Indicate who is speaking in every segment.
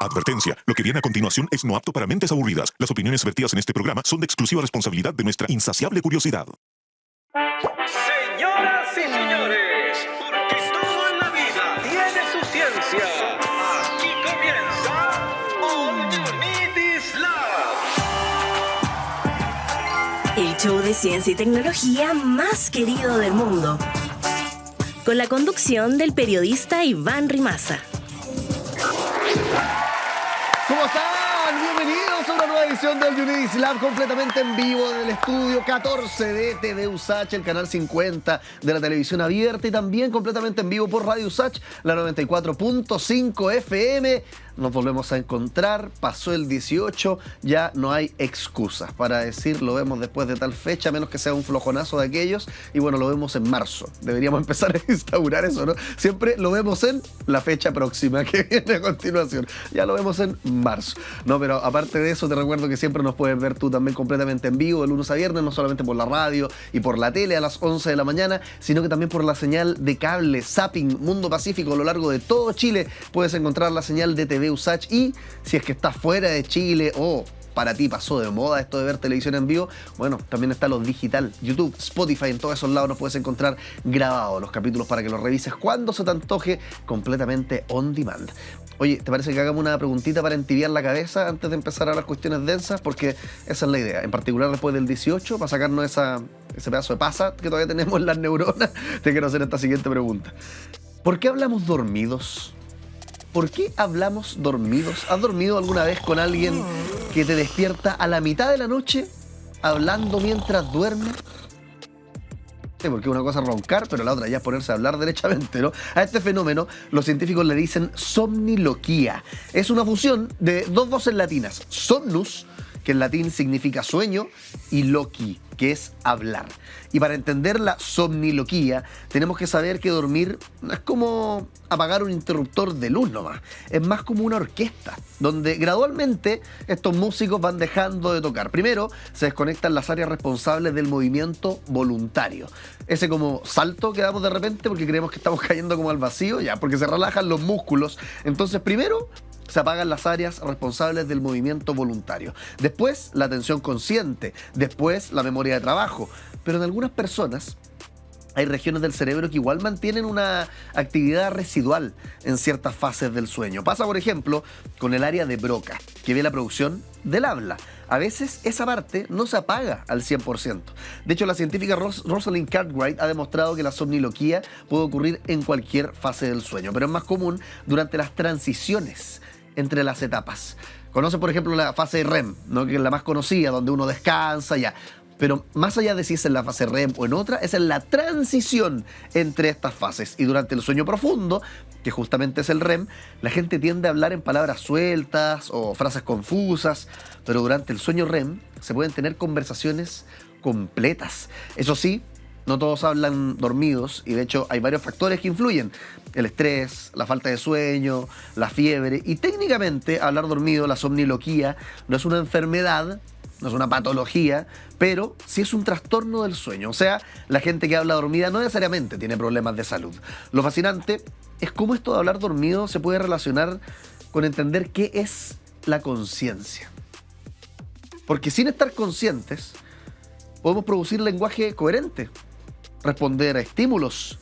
Speaker 1: Advertencia, lo que viene a continuación es no apto para mentes aburridas. Las opiniones vertidas en este programa son de exclusiva responsabilidad de nuestra insaciable curiosidad.
Speaker 2: Señoras y señores, porque todo en la vida tiene su ciencia. Aquí comienza All You Need Is Love.
Speaker 3: El show de ciencia y tecnología más querido del mundo. Con la conducción del periodista Iván Rimaza.
Speaker 4: ¿Cómo están? Bienvenidos a una nueva edición del You Need Is Love, completamente en vivo del estudio 14 de TV USACH, el canal 50 de la televisión abierta, y también completamente en vivo por Radio USACH, la 94.5 FM. Nos volvemos a encontrar, pasó el 18, ya no hay excusas para decir lo vemos después de tal fecha, a menos que sea un flojonazo de aquellos, y bueno, lo vemos en marzo. Deberíamos empezar a instaurar eso, ¿no? Siempre lo vemos en la fecha próxima que viene a continuación. Ya lo vemos en marzo. No, pero aparte de eso, te recuerdo que siempre nos puedes ver tú también completamente en vivo, de lunes a viernes, no solamente por la radio y por la tele a las 11 de la mañana, sino que también por la señal de cable Zapping Mundo Pacífico a lo largo de todo Chile. Puedes encontrar la señal de TV USACH, y si es que estás fuera de Chile o para ti pasó de moda esto de ver televisión en vivo, bueno, también está lo digital, YouTube, Spotify, en todos esos lados nos puedes encontrar grabados los capítulos para que los revises cuando se te antoje, completamente on demand. Oye, ¿te parece que hagamos una preguntita para entibiar la cabeza antes de empezar a las cuestiones densas? Porque esa es la idea, en particular después del 18, para sacarnos ese pedazo de pasa que todavía tenemos en las neuronas, te quiero hacer esta siguiente pregunta. ¿Por qué hablamos dormidos? ¿Por qué hablamos dormidos? ¿Has dormido alguna vez con alguien que te despierta a la mitad de la noche hablando mientras duerme? Sí, porque una cosa es roncar, pero la otra ya es ponerse a hablar derechamente, ¿no? A este fenómeno los científicos le dicen somniloquía. Es una fusión de dos voces latinas, somnus, que en latín significa sueño, y loqui, que es hablar. Y para entender la somniloquía, tenemos que saber que dormir no es como apagar un interruptor de luz nomás. Es más como una orquesta, donde gradualmente estos músicos van dejando de tocar. Primero, se desconectan las áreas responsables del movimiento voluntario. Ese como salto que damos de repente porque creemos que estamos cayendo como al vacío, ya, porque se relajan los músculos. Entonces, primero, se apagan las áreas responsables del movimiento voluntario. Después, la atención consciente. Después, la memoria de trabajo. Pero en algunas personas hay regiones del cerebro que igual mantienen una actividad residual en ciertas fases del sueño. Pasa, por ejemplo, con el área de Broca, que ve la producción del habla. A veces esa parte no se apaga al 100%. De hecho, la científica Rosalind Cartwright ha demostrado que la somniloquía puede ocurrir en cualquier fase del sueño, pero es más común durante las transiciones entre las etapas. Conoce, por ejemplo, la fase REM, ¿no? Que es la más conocida, donde uno descansa, ya. Pero más allá de si es en la fase REM o en otra, es en la transición entre estas fases. Y durante el sueño profundo, que justamente es el REM, la gente tiende a hablar en palabras sueltas o frases confusas, pero durante el sueño REM se pueden tener conversaciones completas. Eso sí, no todos hablan dormidos, y de hecho hay varios factores que influyen. El estrés, la falta de sueño, la fiebre. Y técnicamente hablar dormido, la somniloquía, no es una enfermedad, no es una patología, pero sí es un trastorno del sueño. O sea, la gente que habla dormida no necesariamente tiene problemas de salud. Lo fascinante es cómo esto de hablar dormido se puede relacionar con entender qué es la conciencia. Porque sin estar conscientes, podemos producir lenguaje coherente, responder a estímulos.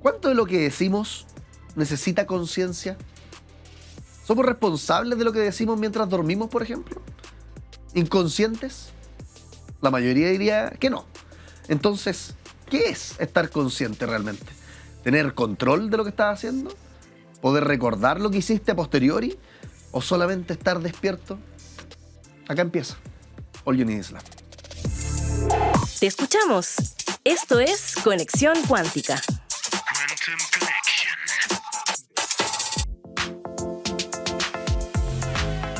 Speaker 4: ¿Cuánto de lo que decimos necesita conciencia? ¿Somos responsables de lo que decimos mientras dormimos, por ejemplo? ¿Inconscientes? La mayoría diría que no. Entonces, ¿qué es estar consciente realmente? ¿Tener control de lo que estás haciendo? ¿Poder recordar lo que hiciste a posteriori? ¿O solamente estar despierto? Acá empieza All You Need Is Love.
Speaker 3: Te escuchamos. Esto es Conexión Cuántica.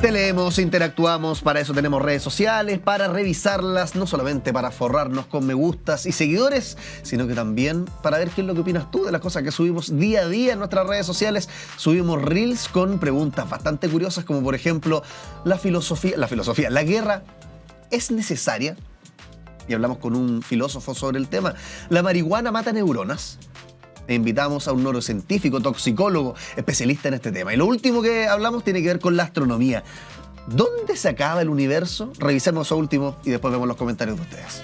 Speaker 4: Te leemos, interactuamos, para eso tenemos redes sociales, para revisarlas, no solamente para forrarnos con me gustas y seguidores, sino que también para ver qué es lo que opinas tú de las cosas que subimos día a día en nuestras redes sociales. Subimos reels con preguntas bastante curiosas, como por ejemplo, ¿la guerra es necesaria? Y hablamos con un filósofo sobre el tema. ¿La marihuana mata neuronas? e invitamos a un neurocientífico, toxicólogo, especialista en este tema. Y lo último que hablamos tiene que ver con la astronomía. ¿Dónde se acaba el universo? Revisemos eso último y después vemos los comentarios de ustedes.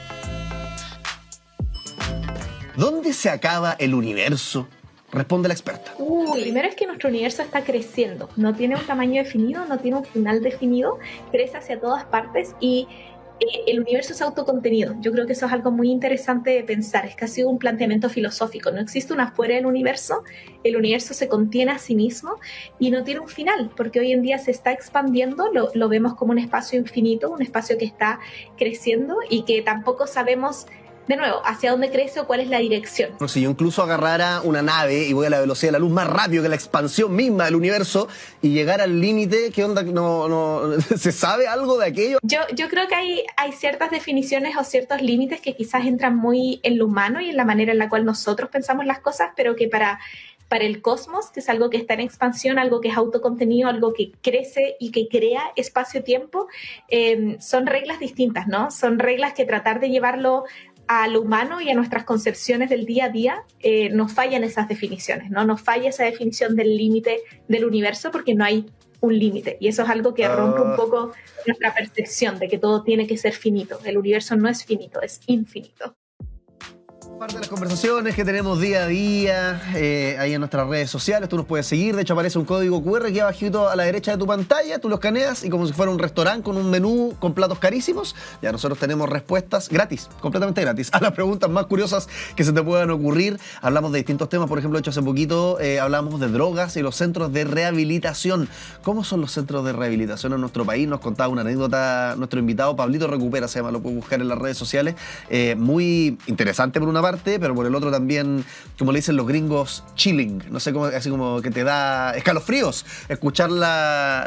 Speaker 4: ¿Dónde se acaba el universo? Responde la experta.
Speaker 5: Primero es que nuestro universo está creciendo. No tiene un tamaño definido, no tiene un final definido. Crece hacia todas partes y el universo es autocontenido. Yo creo que eso es algo muy interesante de pensar. Es casi un planteamiento filosófico. No existe una fuera del universo. El universo se contiene a sí mismo y no tiene un final, porque hoy en día se está expandiendo. Lo vemos como un espacio infinito, un espacio que está creciendo y que tampoco sabemos, de nuevo, hacia dónde crece o cuál es la dirección.
Speaker 4: Si yo incluso agarrara una nave y voy a la velocidad de la luz más rápido que la expansión misma del universo y llegar al límite, ¿qué onda? No, ¿se sabe algo de aquello?
Speaker 5: Yo creo que hay ciertas definiciones o ciertos límites que quizás entran muy en lo humano y en la manera en la cual nosotros pensamos las cosas, pero que para el cosmos, que es algo que está en expansión, algo que es autocontenido, algo que crece y que crea espacio-tiempo, son reglas distintas, ¿no? Son reglas que tratar de llevarlo a lo humano y a nuestras concepciones del día a día, nos fallan esas definiciones, ¿no? Nos falla esa definición del límite del universo porque no hay un límite. Y eso es algo que rompe un poco nuestra percepción de que todo tiene que ser finito. El universo no es finito, es infinito.
Speaker 4: Parte de las conversaciones que tenemos día a día ahí en nuestras redes sociales, tú nos puedes seguir. De hecho aparece un código QR aquí abajito a la derecha de tu pantalla, tú lo escaneas y como si fuera un restaurante con un menú con platos carísimos, ya nosotros tenemos respuestas gratis, completamente gratis, a las preguntas más curiosas que se te puedan ocurrir. Hablamos de distintos temas, por ejemplo, de hecho hace poquito hablamos de drogas y los centros de rehabilitación. ¿Cómo son los centros de rehabilitación en nuestro país? Nos contaba una anécdota nuestro invitado Pablito Recupera, se llama, lo puedes buscar en las redes sociales, muy interesante por una parte, pero por el otro también, como le dicen los gringos, chilling. No sé cómo, así como que te da escalofríos escuchar la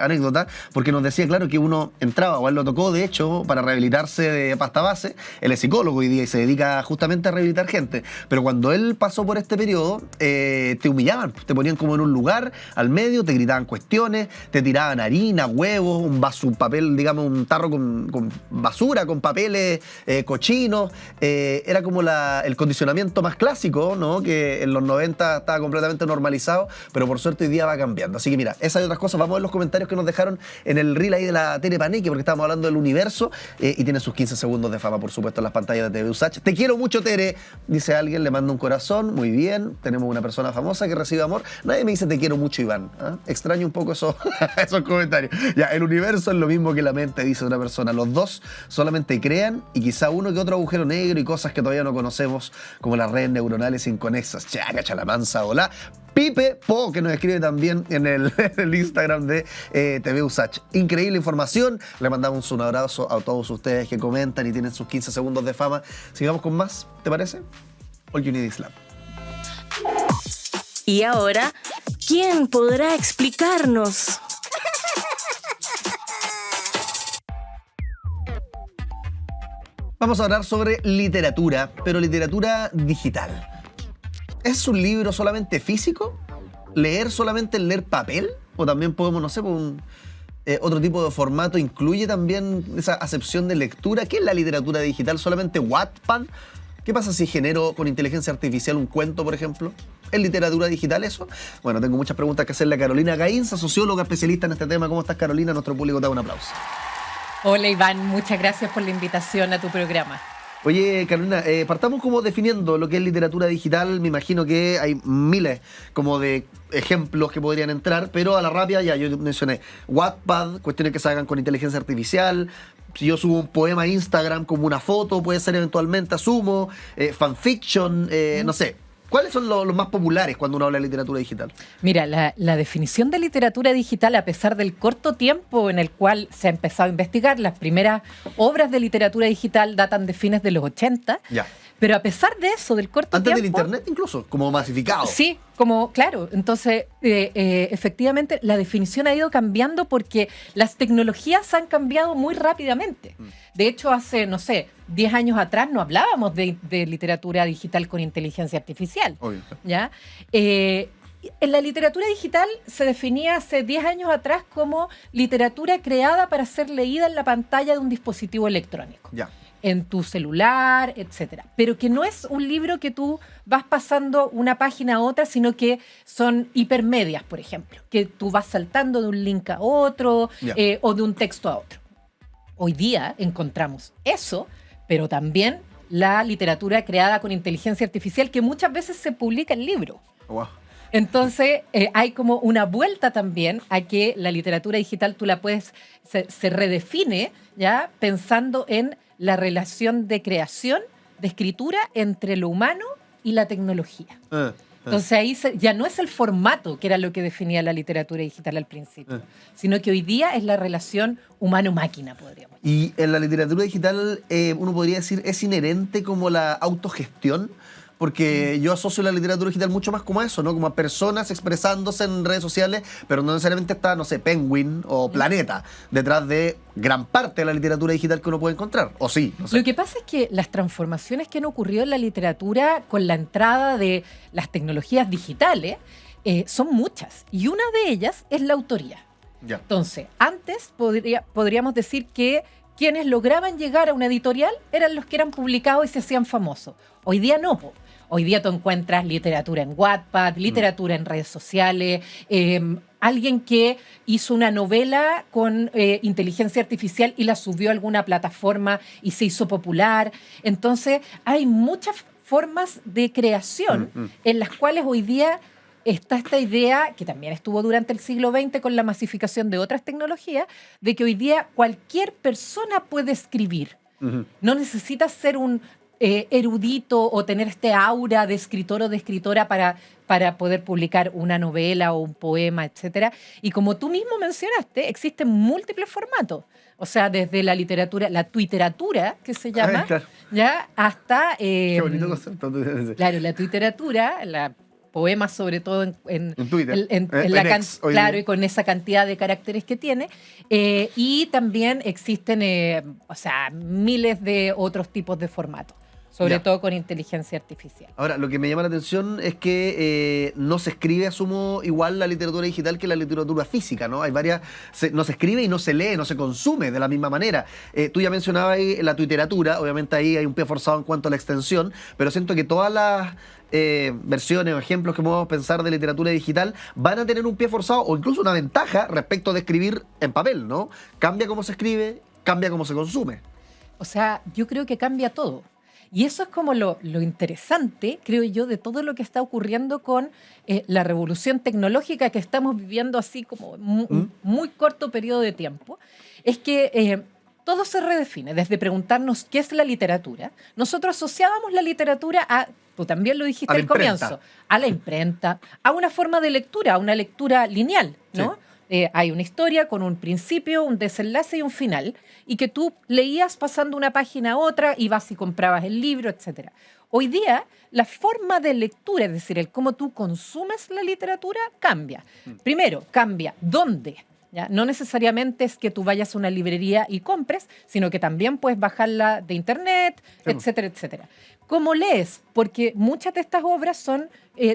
Speaker 4: anécdota, porque nos decía, claro, que uno entraba, o él lo tocó, de hecho, para rehabilitarse de pasta base. Él es psicólogo hoy día y se dedica justamente a rehabilitar gente. Pero cuando él pasó por este periodo, te humillaban, te ponían como en un lugar al medio, te gritaban cuestiones, te tiraban harina, huevos, un vaso, un papel, digamos, un tarro con basura, con papeles cochinos. Era como el condicionamiento más clásico, ¿no? Que en los 90 estaba completamente normalizado, pero por suerte hoy día va cambiando. Así que mira, esas y otras cosas, vamos a ver los comentarios que nos dejaron en el reel ahí de la Tere Paneque, porque estábamos hablando del universo y tiene sus 15 segundos de fama, por supuesto, en las pantallas de TV USACH. Te quiero mucho, Tere, dice alguien, le manda un corazón, muy bien, tenemos una persona famosa que recibe amor. Nadie me dice te quiero mucho, Iván. ¿Ah? Extraño un poco esos comentarios. Ya, el universo es lo mismo que la mente, dice una persona. Los dos solamente crean y quizá uno que otro agujero negro y cosas que todavía no conocemos, como las redes neuronales inconexas. Cacha la mansa, hola. Pipe Po, que nos escribe también en el Instagram de TV USACH. Increíble información. Le mandamos un abrazo a todos ustedes que comentan y tienen sus 15 segundos de fama. Sigamos con más, ¿te parece? All You Need Is Love.
Speaker 3: Y ahora, ¿quién podrá explicarnos?
Speaker 4: Vamos a hablar sobre literatura, pero literatura digital. ¿Es un libro solamente físico? ¿Leer solamente el leer papel? ¿O también podemos, no sé, otro tipo de formato incluye también esa acepción de lectura? ¿Qué es la literatura digital? ¿Solamente Wattpad? ¿Qué pasa si genero con inteligencia artificial un cuento, por ejemplo? ¿Es literatura digital eso? Bueno, tengo muchas preguntas que hacerle a Carolina Gainza, socióloga especialista en este tema. ¿Cómo estás, Carolina? Nuestro público te da un aplauso.
Speaker 6: Hola, Iván. Muchas gracias por la invitación a tu programa.
Speaker 4: Oye, Carolina, partamos como definiendo lo que es literatura digital. Me imagino que hay miles como de ejemplos que podrían entrar, pero a la rápida ya yo mencioné Wattpad, cuestiones que se hagan con inteligencia artificial. Si yo subo un poema a Instagram como una foto, puede ser eventualmente, asumo, fanfiction, no sé. ¿Cuáles son los más populares cuando uno habla de literatura digital?
Speaker 6: Mira, la definición de literatura digital, a pesar del corto tiempo en el cual se ha empezado a investigar, las primeras obras de literatura digital datan de fines de los 80,
Speaker 4: ya.
Speaker 6: Pero a pesar de eso, del corto
Speaker 4: antes
Speaker 6: tiempo...
Speaker 4: del internet incluso, como masificado.
Speaker 6: Sí, como, claro. Entonces, efectivamente, la definición ha ido cambiando porque las tecnologías han cambiado muy rápidamente. De hecho, hace, no sé, 10 años atrás no hablábamos de literatura digital con inteligencia artificial.
Speaker 4: Obvio.
Speaker 6: ¿Ya? En la literatura digital se definía hace 10 años atrás como literatura creada para ser leída en la pantalla de un dispositivo electrónico.
Speaker 4: Ya.
Speaker 6: en tu celular, etcétera. Pero que no es un libro que tú vas pasando una página a otra, sino que son hipermedias, por ejemplo, que tú vas saltando de un link a otro o de un texto a otro. Hoy día encontramos eso, pero también la literatura creada con inteligencia artificial, que muchas veces se publica en libros.
Speaker 4: Wow.
Speaker 6: Entonces, hay como una vuelta también a que la literatura digital tú la puedes, se redefine, ¿ya? Pensando en la relación de creación, de escritura entre lo humano y la tecnología. Entonces ahí ya no es el formato que era lo que definía la literatura digital al principio, sino que hoy día es la relación humano-máquina, podríamos decir.
Speaker 4: Y en la literatura digital, uno podría decir, es inherente como la autogestión, porque yo asocio la literatura digital mucho más como eso, ¿no? Como a personas expresándose en redes sociales, pero no necesariamente está, no sé, Penguin o Planeta detrás de gran parte de la literatura digital que uno puede encontrar, o sí, no sé.
Speaker 6: Lo que pasa es que las transformaciones que han ocurrido en la literatura con la entrada de las tecnologías digitales son muchas, y una de ellas es la autoría.
Speaker 4: Ya.
Speaker 6: Entonces, antes podríamos decir que quienes lograban llegar a una editorial eran los que eran publicados y se hacían famosos. Hoy día no, po. Hoy día tú encuentras literatura en Wattpad, literatura en redes sociales, alguien que hizo una novela con inteligencia artificial y la subió a alguna plataforma y se hizo popular. Entonces, hay muchas formas de creación en las cuales hoy día está esta idea, que también estuvo durante el siglo XX con la masificación de otras tecnologías, de que hoy día cualquier persona puede escribir. No necesitas ser un erudito o tener este aura de escritor o de escritora para poder publicar una novela o un poema, etcétera. Y como tú mismo mencionaste, existen múltiples formatos. O sea, desde la literatura, la twitteratura, que se llama,
Speaker 4: claro.
Speaker 6: ya hasta...
Speaker 4: Qué bonito concepto.
Speaker 6: Claro, la twitteratura, la poemas sobre todo en
Speaker 4: Twitter,
Speaker 6: claro, y con esa cantidad de caracteres que tiene, y también existen miles de otros tipos de formatos, sobre todo con inteligencia artificial.
Speaker 4: Ahora, lo que me llama la atención es que no se escribe, asumo, igual la literatura digital que la literatura física, ¿no? Hay varias, no se escribe y no se lee, no se consume de la misma manera. Tú ya mencionabas ahí la twitteratura, obviamente ahí hay un pie forzado en cuanto a la extensión, pero siento que todas las versiones o ejemplos que podemos pensar de literatura digital van a tener un pie forzado o incluso una ventaja respecto de escribir en papel, ¿no? Cambia cómo se escribe, cambia cómo se consume.
Speaker 6: O sea, yo creo que cambia todo. Y eso es como lo interesante, creo yo, de todo lo que está ocurriendo con la revolución tecnológica que estamos viviendo así como muy corto periodo de tiempo. Es que todo se redefine, desde preguntarnos qué es la literatura. Nosotros asociábamos la literatura a, tú también lo dijiste al comienzo, a la imprenta, a una forma de lectura, a una lectura lineal, ¿no? Sí. Hay una historia con un principio, un desenlace y un final, y que tú leías pasando una página a otra, ibas y comprabas el libro, etc. Hoy día, la forma de lectura, es decir, el cómo tú consumes la literatura, cambia. Primero, cambia dónde. ¿Ya? No necesariamente es que tú vayas a una librería y compres, sino que también puedes bajarla de internet, etcétera, etcétera. ¿Cómo lees? Porque muchas de estas obras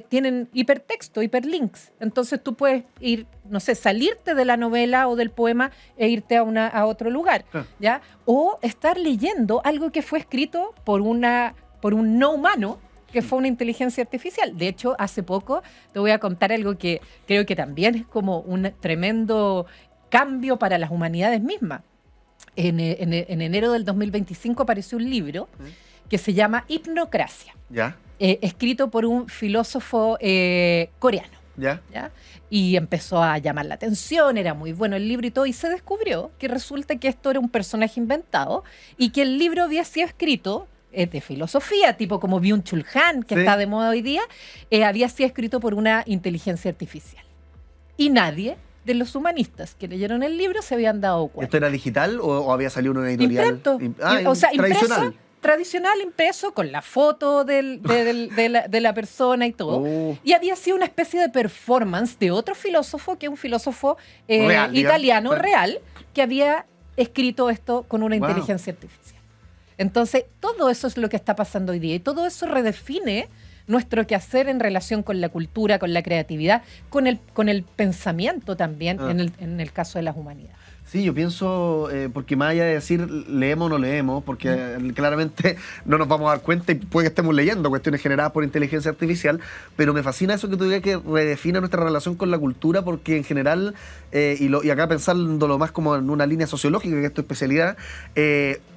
Speaker 6: tienen hipertexto, hiperlinks. Entonces tú puedes ir, no sé, salirte de la novela o del poema e irte a otro lugar, ¿ya? O estar leyendo algo que fue escrito por un no humano, que fue una inteligencia artificial. De hecho, hace poco te voy a contar algo que creo que también es como un tremendo cambio para las humanidades mismas. En enero del 2025 apareció un libro que se llama Hipnocracia, escrito por un filósofo coreano. ¿Ya? Y empezó a llamar la atención, era muy bueno el libro y todo, y se descubrió que resulta que esto era un personaje inventado y que el libro había sido escrito de filosofía, tipo como Byung-Chul Han, que está de moda hoy día, había sido escrito por una inteligencia artificial. Y nadie de los humanistas que leyeron el libro se habían dado cuenta.
Speaker 4: ¿Esto era digital o había salido una editorial?
Speaker 6: Tradicional. Tradicional, impreso, con la foto de la persona y todo. Y había sido una especie de performance de otro filósofo, que es un filósofo italiano real, que había escrito esto con una inteligencia artificial. Entonces, todo eso es lo que está pasando hoy día y todo eso redefine nuestro quehacer en relación con la cultura, con la creatividad, con el pensamiento también, en el caso de las humanidades.
Speaker 4: Sí, yo pienso, porque más allá de decir leemos o no leemos, porque claramente no nos vamos a dar cuenta y puede que estemos leyendo cuestiones generadas por inteligencia artificial, pero me fascina eso que tú digas que redefina nuestra relación con la cultura, porque en general, y acá pensándolo más como en una línea sociológica, que es tu especialidad,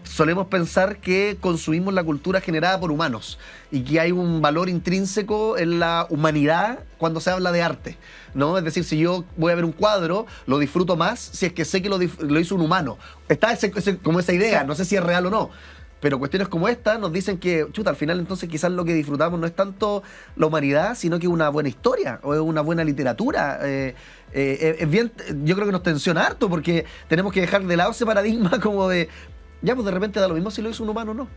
Speaker 4: solemos pensar que consumimos la cultura generada por humanos y que hay un valor intrínseco en la humanidad cuando se habla de arte, ¿no? Es decir, si yo voy a ver un cuadro, lo disfruto más si es que sé que lo hizo un humano. Está como esa idea, no sé si es real o no. Pero cuestiones como esta nos dicen que, chuta, al final entonces quizás lo que disfrutamos no es tanto la humanidad, sino que una buena historia o es una buena literatura. Es bien, yo creo que nos tensiona harto porque tenemos que dejar de lado ese paradigma como de, ya, pues de repente da lo mismo si lo hizo un humano o no.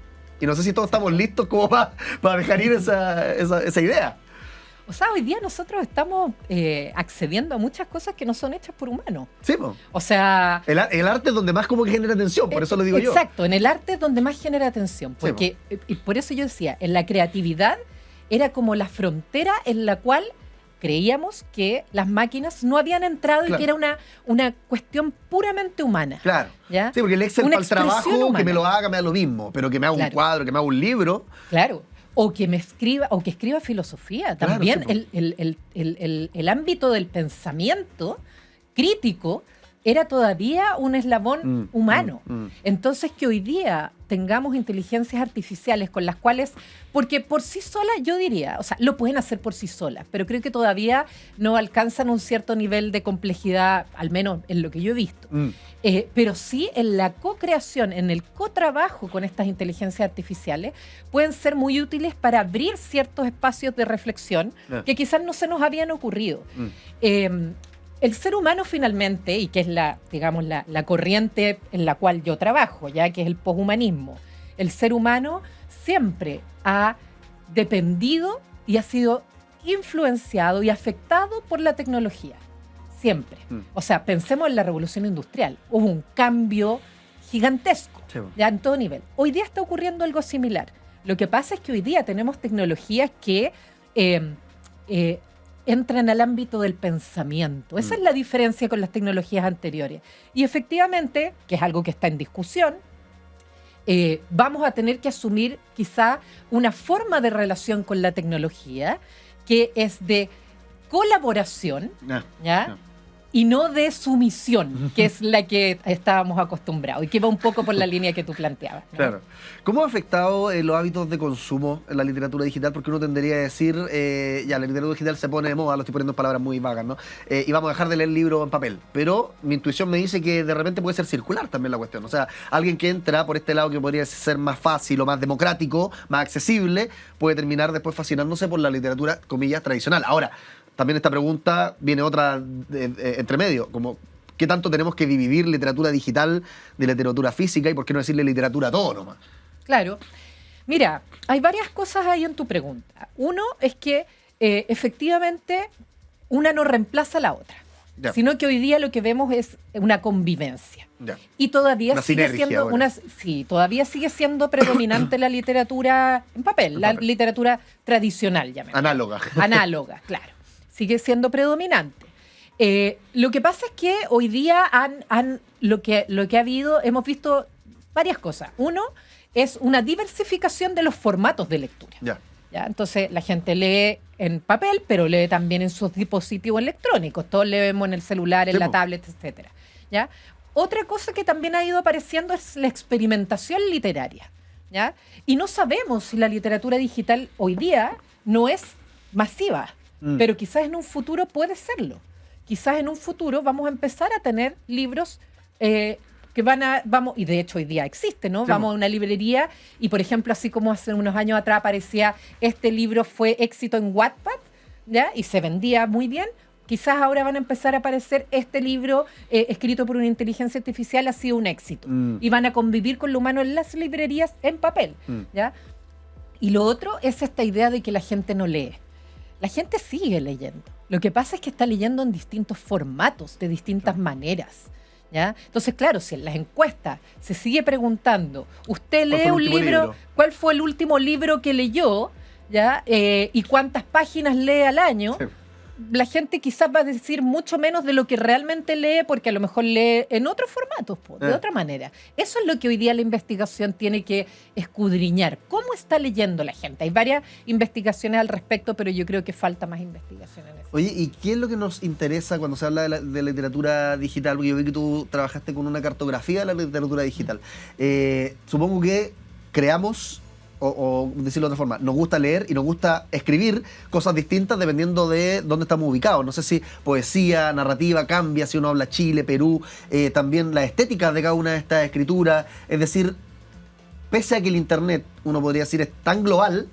Speaker 4: Y no sé si todos estamos listos como para dejar ir esa idea.
Speaker 6: O sea, hoy día nosotros estamos accediendo a muchas cosas que no son hechas por humanos.
Speaker 4: Sí, po.
Speaker 6: O sea...
Speaker 4: El arte es donde más como que genera atención, por eso lo digo yo.
Speaker 6: Exacto, en el arte es donde más genera atención. Porque, y por eso yo decía, en la creatividad era como la frontera en la cual creíamos que las máquinas no habían entrado y que era una cuestión puramente humana.
Speaker 4: Claro.
Speaker 6: ¿Ya?
Speaker 4: Sí, porque el Excel para el trabajo,
Speaker 6: humana.
Speaker 4: que me lo haga, me da lo mismo. Pero que me haga un cuadro, que me haga un libro.
Speaker 6: Claro. O que escriba filosofía. También
Speaker 4: Claro,
Speaker 6: el ámbito del pensamiento crítico era todavía un eslabón humano. Entonces, que hoy día tengamos inteligencias artificiales con las cuales, porque por sí solas yo diría, o sea, lo pueden hacer por sí solas, pero creo que todavía no alcanzan un cierto nivel de complejidad, al menos en lo que yo he visto. Pero sí en la co-creación, en el co-trabajo con estas inteligencias artificiales, pueden ser muy útiles para abrir ciertos espacios de reflexión que quizás no se nos habían ocurrido. El ser humano finalmente, y que es la corriente en la cual yo trabajo, ya que es el poshumanismo, el ser humano siempre ha dependido y ha sido influenciado y afectado por la tecnología. Siempre. O sea, pensemos en la revolución industrial. Hubo un cambio gigantesco, ya en todo nivel. Hoy día está ocurriendo algo similar. Lo que pasa es que hoy día tenemos tecnologías que entran al ámbito del pensamiento. Esa es la diferencia con las tecnologías anteriores. Y efectivamente, que es algo que está en discusión, vamos a tener que asumir quizá una forma de relación con la tecnología que es de colaboración, ¿ya? Y no de sumisión, que es la que estábamos acostumbrados y que va un poco por la línea que tú planteabas, ¿no?
Speaker 4: Claro. ¿Cómo ha afectado los hábitos de consumo en la literatura digital? Porque uno tendría a decir, la literatura digital se pone de moda, lo estoy poniendo en palabras muy vagas, ¿no? Y vamos a dejar de leer libros en papel. Pero mi intuición me dice que de repente puede ser circular también la cuestión. O sea, alguien que entra por este lado que podría ser más fácil o más democrático, más accesible, puede terminar después fascinándose por la literatura, comillas, tradicional. Ahora, también esta pregunta viene otra entre medio, como ¿qué tanto tenemos que dividir literatura digital de literatura física y por qué no decirle literatura a todo nomás?
Speaker 6: Claro. Mira, hay varias cosas ahí en tu pregunta. Uno es que efectivamente una no reemplaza a la otra, sino que hoy día lo que vemos es una convivencia. Y todavía todavía sigue siendo predominante la literatura en papel, la literatura tradicional, llamémosla. Análoga, claro. Sigue siendo predominante. Lo que pasa es que hoy día lo que ha habido, hemos visto varias cosas. Uno es una diversificación de los formatos de lectura. ¿Ya? Entonces la gente lee en papel, pero lee también en sus dispositivos electrónicos. Todos leemos en el celular, en la tablet, etc. ¿Ya? Otra cosa que también ha ido apareciendo es la experimentación literaria. ¿Ya? Y no sabemos si la literatura digital hoy día no es masiva. Pero quizás en un futuro puede serlo. Quizás en un futuro vamos a empezar a tener libros que y de hecho hoy día existe, ¿no? Vamos a una librería y, por ejemplo, así como hace unos años atrás aparecía este libro fue éxito en Wattpad, ¿ya? Y se vendía muy bien. Quizás ahora van a empezar a aparecer este libro escrito por una inteligencia artificial ha sido un éxito. Y van a convivir con lo humano en las librerías en papel, ¿ya? Y lo otro es esta idea de que la gente no lee. La gente sigue leyendo. Lo que pasa es que está leyendo en distintos formatos, de distintas maneras, ¿ya? Entonces, claro, si en las encuestas se sigue preguntando, ¿usted lee un libro? ¿Cuál fue el último libro que leyó? ¿Ya? ¿Y cuántas páginas lee al año? la gente quizás va a decir mucho menos de lo que realmente lee, porque a lo mejor lee en otros formatos, de otra manera. Eso es lo que hoy día la investigación tiene que escudriñar. ¿Cómo está leyendo la gente? Hay varias investigaciones al respecto, pero yo creo que falta más investigación en eso.
Speaker 4: Oye, ¿y qué es lo que nos interesa cuando se habla de literatura digital? Porque yo vi que tú trabajaste con una cartografía de la literatura digital. Supongo que creamos, o decirlo de otra forma, nos gusta leer y nos gusta escribir cosas distintas dependiendo de dónde estamos ubicados. No sé si poesía, narrativa cambia si uno habla Chile, Perú, también la estética de cada una de estas escrituras. Es decir, pese a que el Internet, uno podría decir, es tan global,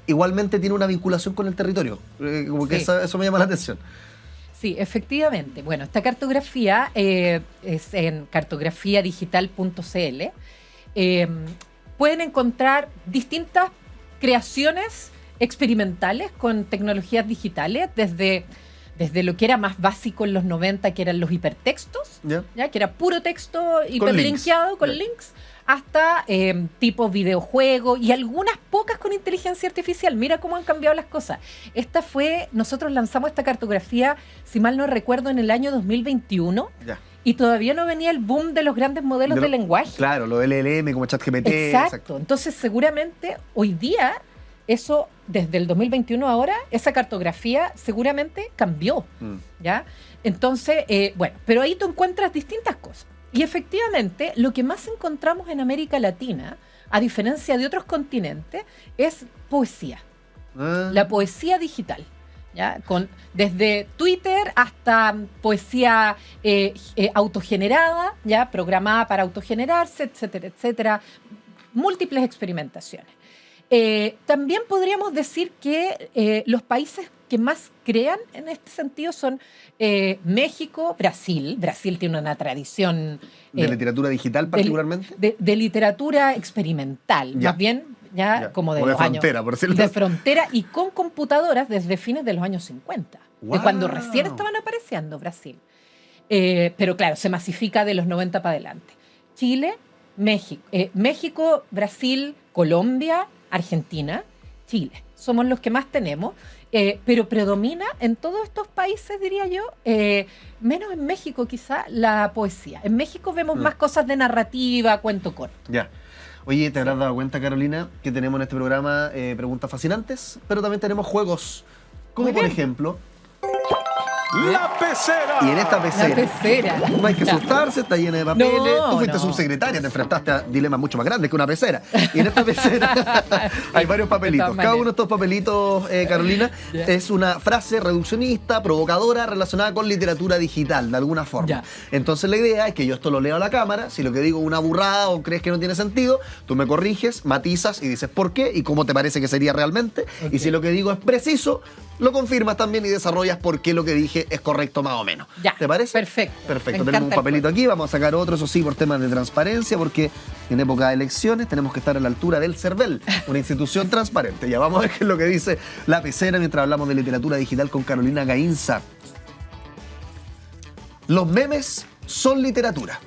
Speaker 4: igualmente tiene una vinculación con el territorio. Como que
Speaker 6: Sí.
Speaker 4: eso me llama la atención.
Speaker 6: Sí, efectivamente. Bueno, esta cartografía es en cartografiadigital.cl. Pueden encontrar distintas creaciones experimentales con tecnologías digitales, desde lo que era más básico en los 90, que eran los hipertextos,
Speaker 4: ¿Ya?
Speaker 6: que era puro texto hiperlinkeado con links, hasta tipo videojuego y algunas pocas con inteligencia artificial. Mira cómo han cambiado las cosas. Nosotros lanzamos esta cartografía, si mal no recuerdo, en el año 2021.
Speaker 4: Ya.
Speaker 6: Y todavía no venía el boom de los grandes modelos de lenguaje.
Speaker 4: Claro, los LLM como ChatGPT.
Speaker 6: Exacto. Entonces, seguramente hoy día, eso, desde el 2021 ahora, esa cartografía seguramente cambió. ¿Ya? Entonces, bueno, pero ahí tú encuentras distintas cosas. Y efectivamente, lo que más encontramos en América Latina, a diferencia de otros continentes, es poesía. La poesía digital. ¿Ya? Desde Twitter hasta poesía autogenerada, ¿ya? Programada para autogenerarse, etcétera, etcétera. Múltiples experimentaciones. También podríamos decir que los países que más crean en este sentido son México, Brasil. Brasil tiene una tradición...
Speaker 4: ¿De literatura digital particularmente?
Speaker 6: De literatura experimental,
Speaker 4: Ya.
Speaker 6: más bien ya como de
Speaker 4: O de
Speaker 6: los
Speaker 4: frontera,
Speaker 6: años,
Speaker 4: por decirlo
Speaker 6: de
Speaker 4: así.
Speaker 6: frontera y con computadoras desde fines de los años 50, de
Speaker 4: ¡Wow!
Speaker 6: cuando recién estaban apareciendo Brasil. Pero claro, se masifica de los 90 para adelante. Chile, México, Brasil, Colombia, Argentina, Chile. Somos los que más tenemos, pero predomina en todos estos países, diría yo, menos en México quizá, la poesía. En México vemos más cosas de narrativa, cuento corto.
Speaker 4: Ya. Oye, ¿te habrás dado cuenta, Carolina, que tenemos en este programa preguntas fascinantes, pero también tenemos juegos? Como
Speaker 6: Muy
Speaker 4: por
Speaker 6: bien.
Speaker 4: ejemplo,
Speaker 2: La pecera.
Speaker 4: y en esta
Speaker 6: La
Speaker 4: pecera,
Speaker 6: pecera.
Speaker 4: no hay que
Speaker 6: Ya.
Speaker 4: asustarse, está llena de papeles.
Speaker 6: No,
Speaker 4: Tú fuiste
Speaker 6: no.
Speaker 4: subsecretaria, te enfrentaste a dilemas mucho más grandes que una pecera. Y en esta pecera hay varios papelitos.
Speaker 6: todas
Speaker 4: Cada
Speaker 6: maneras.
Speaker 4: uno de estos papelitos, Carolina,
Speaker 6: Ya.
Speaker 4: es una frase reduccionista, provocadora, relacionada con literatura digital, de alguna forma.
Speaker 6: Ya.
Speaker 4: Entonces la idea es que yo esto lo leo a la cámara, si lo que digo es una burrada o crees que no tiene sentido, tú me corriges, matizas y dices por qué y cómo te parece que sería realmente.
Speaker 6: Ok.
Speaker 4: Y si lo que digo es preciso, lo confirmas también y desarrollas por qué lo que dije es correcto más o menos.
Speaker 6: Ya,
Speaker 4: ¿Te parece?
Speaker 6: perfecto.
Speaker 4: Perfecto.
Speaker 6: Me
Speaker 4: Tenemos un
Speaker 6: encanta el
Speaker 4: papelito aquí, vamos a sacar otro, eso sí, por temas de transparencia, porque en época de elecciones tenemos que estar a la altura del CERVEL, una institución transparente. Ya vamos a ver qué es lo que dice la pecera mientras hablamos de literatura digital con Carolina Gainza. Los memes son literatura.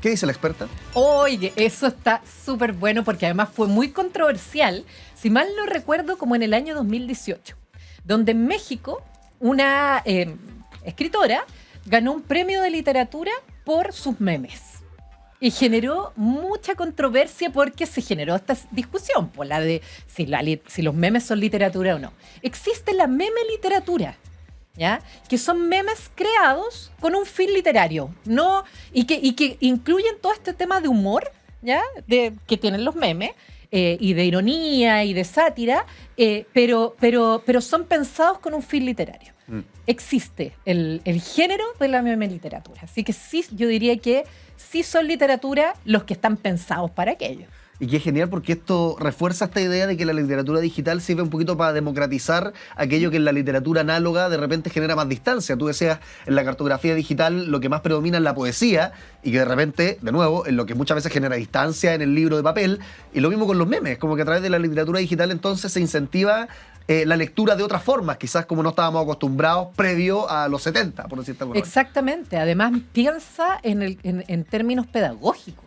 Speaker 4: ¿Qué dice la experta?
Speaker 6: Oye, eso está súper bueno porque además fue muy controversial, si mal no recuerdo, como en el año 2018, donde en México una escritora ganó un premio de literatura por sus memes. Y generó mucha controversia porque se generó esta discusión, por la de si los memes son literatura o no. Existe la meme literatura, ¿ya? Que son memes creados con un fin literario, ¿no? Y que incluyen todo este tema de humor, ¿ya? Que tienen los memes, y de ironía y de sátira, pero son pensados con un fin literario. Existe el género de la meme literatura. Así que sí, yo diría que sí son literatura los que están pensados para aquello.
Speaker 4: Y que es genial porque esto refuerza esta idea de que la literatura digital sirve un poquito para democratizar aquello que en la literatura análoga de repente genera más distancia. Tú decías, en la cartografía digital lo que más predomina es la poesía y que de repente, de nuevo, en lo que muchas veces genera distancia en el libro de papel. Y lo mismo con los memes, como que a través de la literatura digital entonces se incentiva la lectura de otras formas, quizás como no estábamos acostumbrados previo a los 70, por decirte algo.
Speaker 6: Exactamente. Además, piensa en términos pedagógicos.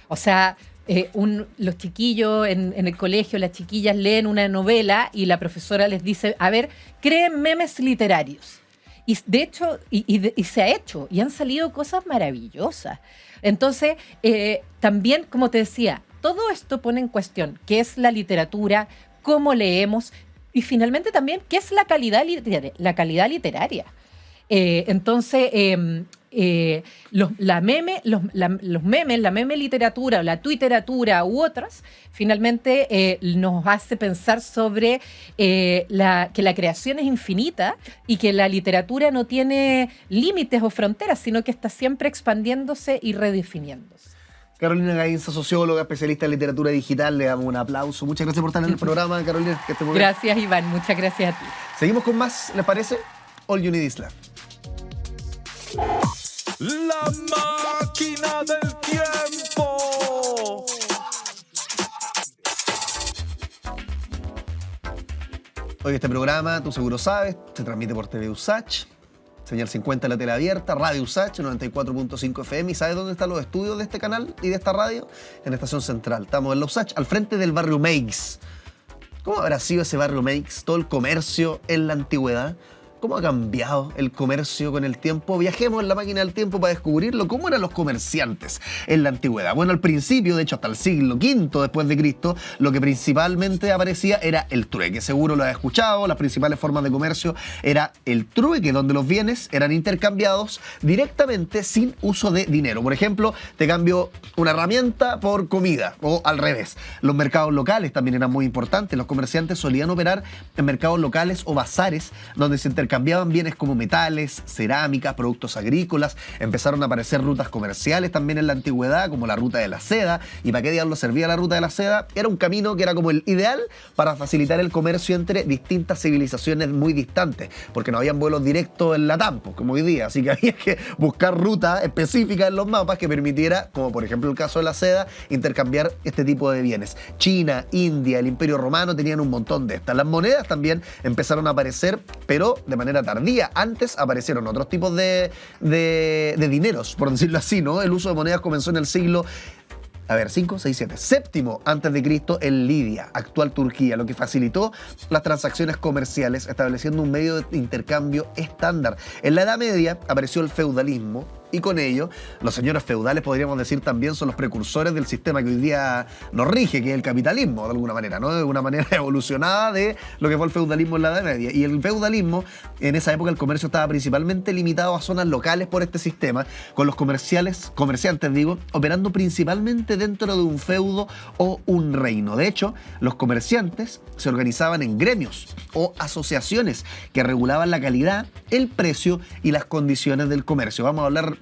Speaker 6: O sea, los chiquillos en el colegio, las chiquillas leen una novela y la profesora les dice, a ver, creen memes literarios. Y de hecho, y se ha hecho, y han salido cosas maravillosas. Entonces, también, como te decía, todo esto pone en cuestión qué es la literatura, cómo leemos, y finalmente también qué es la calidad literaria. Entonces, los memes, la meme literatura, o la tuiteratura u otras, finalmente nos hace pensar sobre que la creación es infinita y que la literatura no tiene límites o fronteras, sino que está siempre expandiéndose y redefiniéndose.
Speaker 4: Carolina Gainza, socióloga, especialista en literatura digital, le damos un aplauso. Muchas gracias por estar en el programa, Carolina. Que esté muy bien.
Speaker 6: Gracias, Iván. Muchas gracias a ti.
Speaker 4: Seguimos con más, ¿les parece? All You Need Is Love.
Speaker 2: La máquina del tiempo.
Speaker 4: Hoy este programa, tú seguro sabes, se transmite por TV USACH, señal 50 en la tele abierta, Radio USACH, 94.5 FM. ¿Y sabes dónde están los estudios de este canal y de esta radio? En Estación Central. Estamos en la USACH, al frente del barrio Meix. ¿Cómo habrá sido ese barrio Meix? Todo el comercio en la antigüedad. ¿Cómo ha cambiado el comercio con el tiempo? Viajemos en la máquina del tiempo para descubrirlo. ¿Cómo eran los comerciantes en la antigüedad? Bueno, al principio, de hecho hasta el siglo V después de Cristo, lo que principalmente aparecía era el trueque. Seguro lo has escuchado, las principales formas de comercio era el trueque, donde los bienes eran intercambiados directamente sin uso de dinero. Por ejemplo, te cambio una herramienta por comida, o al revés. Los mercados locales también eran muy importantes. Los comerciantes solían operar en mercados locales o bazares, donde se intercambiaban bienes como metales, cerámicas, productos agrícolas. Empezaron a aparecer rutas comerciales también en la antigüedad, como la ruta de la seda. ¿Y para qué diablos servía la ruta de la seda? Era un camino que era como el ideal para facilitar el comercio entre distintas civilizaciones muy distantes, porque no habían vuelos directos en Latam, como hoy día. Así que había que buscar rutas específicas en los mapas que permitiera, como por ejemplo el caso de la seda, intercambiar este tipo de bienes. China, India, el Imperio Romano tenían un montón de estas. Las monedas también empezaron a aparecer, pero de manera tardía. Antes aparecieron otros tipos de dineros, por decirlo así, ¿no? El uso de monedas comenzó en el siglo 5, 6, 7. Séptimo antes de Cristo en Lidia, actual Turquía, lo que facilitó las transacciones comerciales, estableciendo un medio de intercambio estándar. En la Edad Media apareció el feudalismo, y con ello, los señores feudales, podríamos decir, también son los precursores del sistema que hoy día nos rige, que es el capitalismo, de alguna manera, ¿no? De una manera evolucionada de lo que fue el feudalismo en la Edad Media. Y el feudalismo, en esa época, el comercio estaba principalmente limitado a zonas locales por este sistema, con los comerciantes, operando principalmente dentro de un feudo o un reino. De hecho, los comerciantes se organizaban en gremios o asociaciones que regulaban la calidad, el precio y las condiciones del comercio. Vamos a hablar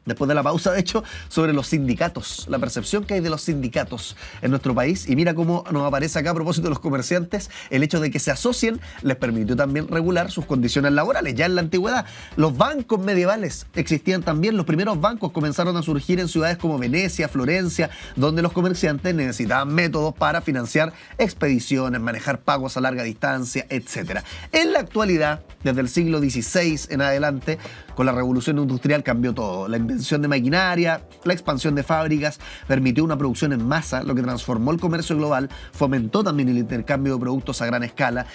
Speaker 4: después de la pausa, de hecho, sobre los sindicatos, la percepción que hay de los sindicatos en nuestro país. Y mira cómo nos aparece acá a propósito de los comerciantes, el hecho de que se asocien les permitió también regular sus condiciones laborales. Ya en la antigüedad, los bancos medievales existían también. Los primeros bancos comenzaron a surgir en ciudades como Venecia, Florencia, donde los comerciantes necesitaban métodos para financiar expediciones, manejar pagos a larga distancia, etc. En la actualidad, desde el siglo XVI en adelante, con la revolución industrial cambió todo. La invención de maquinaria, la expansión de fábricas, permitió una producción en masa, lo que transformó el comercio global, fomentó también el intercambio de productos a gran escala.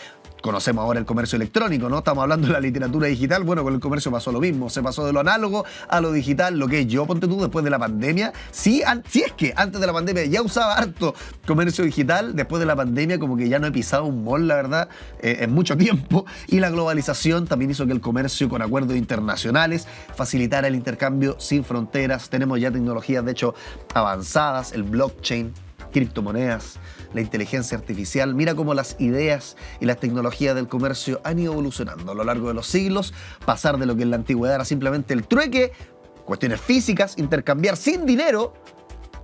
Speaker 4: Conocemos ahora el comercio electrónico, ¿no? Estamos hablando de la literatura digital. Bueno, con el comercio pasó lo mismo. Se pasó de lo análogo a lo digital. Lo que yo, ponte tú, después de la pandemia, si es que antes de la pandemia ya usaba harto comercio digital, después de la pandemia como que ya no he pisado un mall, la verdad, en mucho tiempo. Y la globalización también hizo que el comercio con acuerdos internacionales facilitara el intercambio sin fronteras. Tenemos ya tecnologías, de hecho, avanzadas, el blockchain, criptomonedas, la inteligencia artificial. Mira cómo las ideas y las tecnologías del comercio han ido evolucionando a lo largo de los siglos. Pasar de lo que en la antigüedad era simplemente el trueque, cuestiones físicas, intercambiar sin dinero,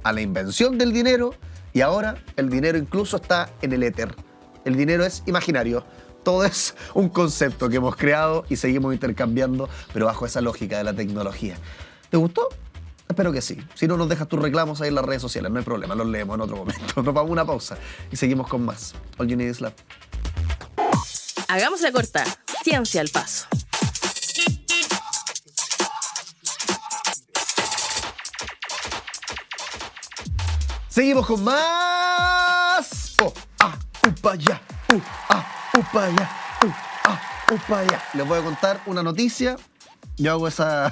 Speaker 4: a la invención del dinero. Y ahora el dinero incluso está en el éter. El dinero es imaginario. Todo es un concepto que hemos creado y seguimos intercambiando, pero bajo esa lógica de la tecnología. ¿Te gustó? Espero que sí. Si no, nos dejas tus reclamos ahí en las redes sociales. No hay problema, los leemos en otro momento. Nos vamos a una pausa y seguimos con más. All You Need Is Love.
Speaker 3: Hagamos la corta. Ciencia al paso.
Speaker 4: Seguimos con más. Upa ya. Upa ya. Upa ya. Les voy a contar una noticia. Yo hago esa...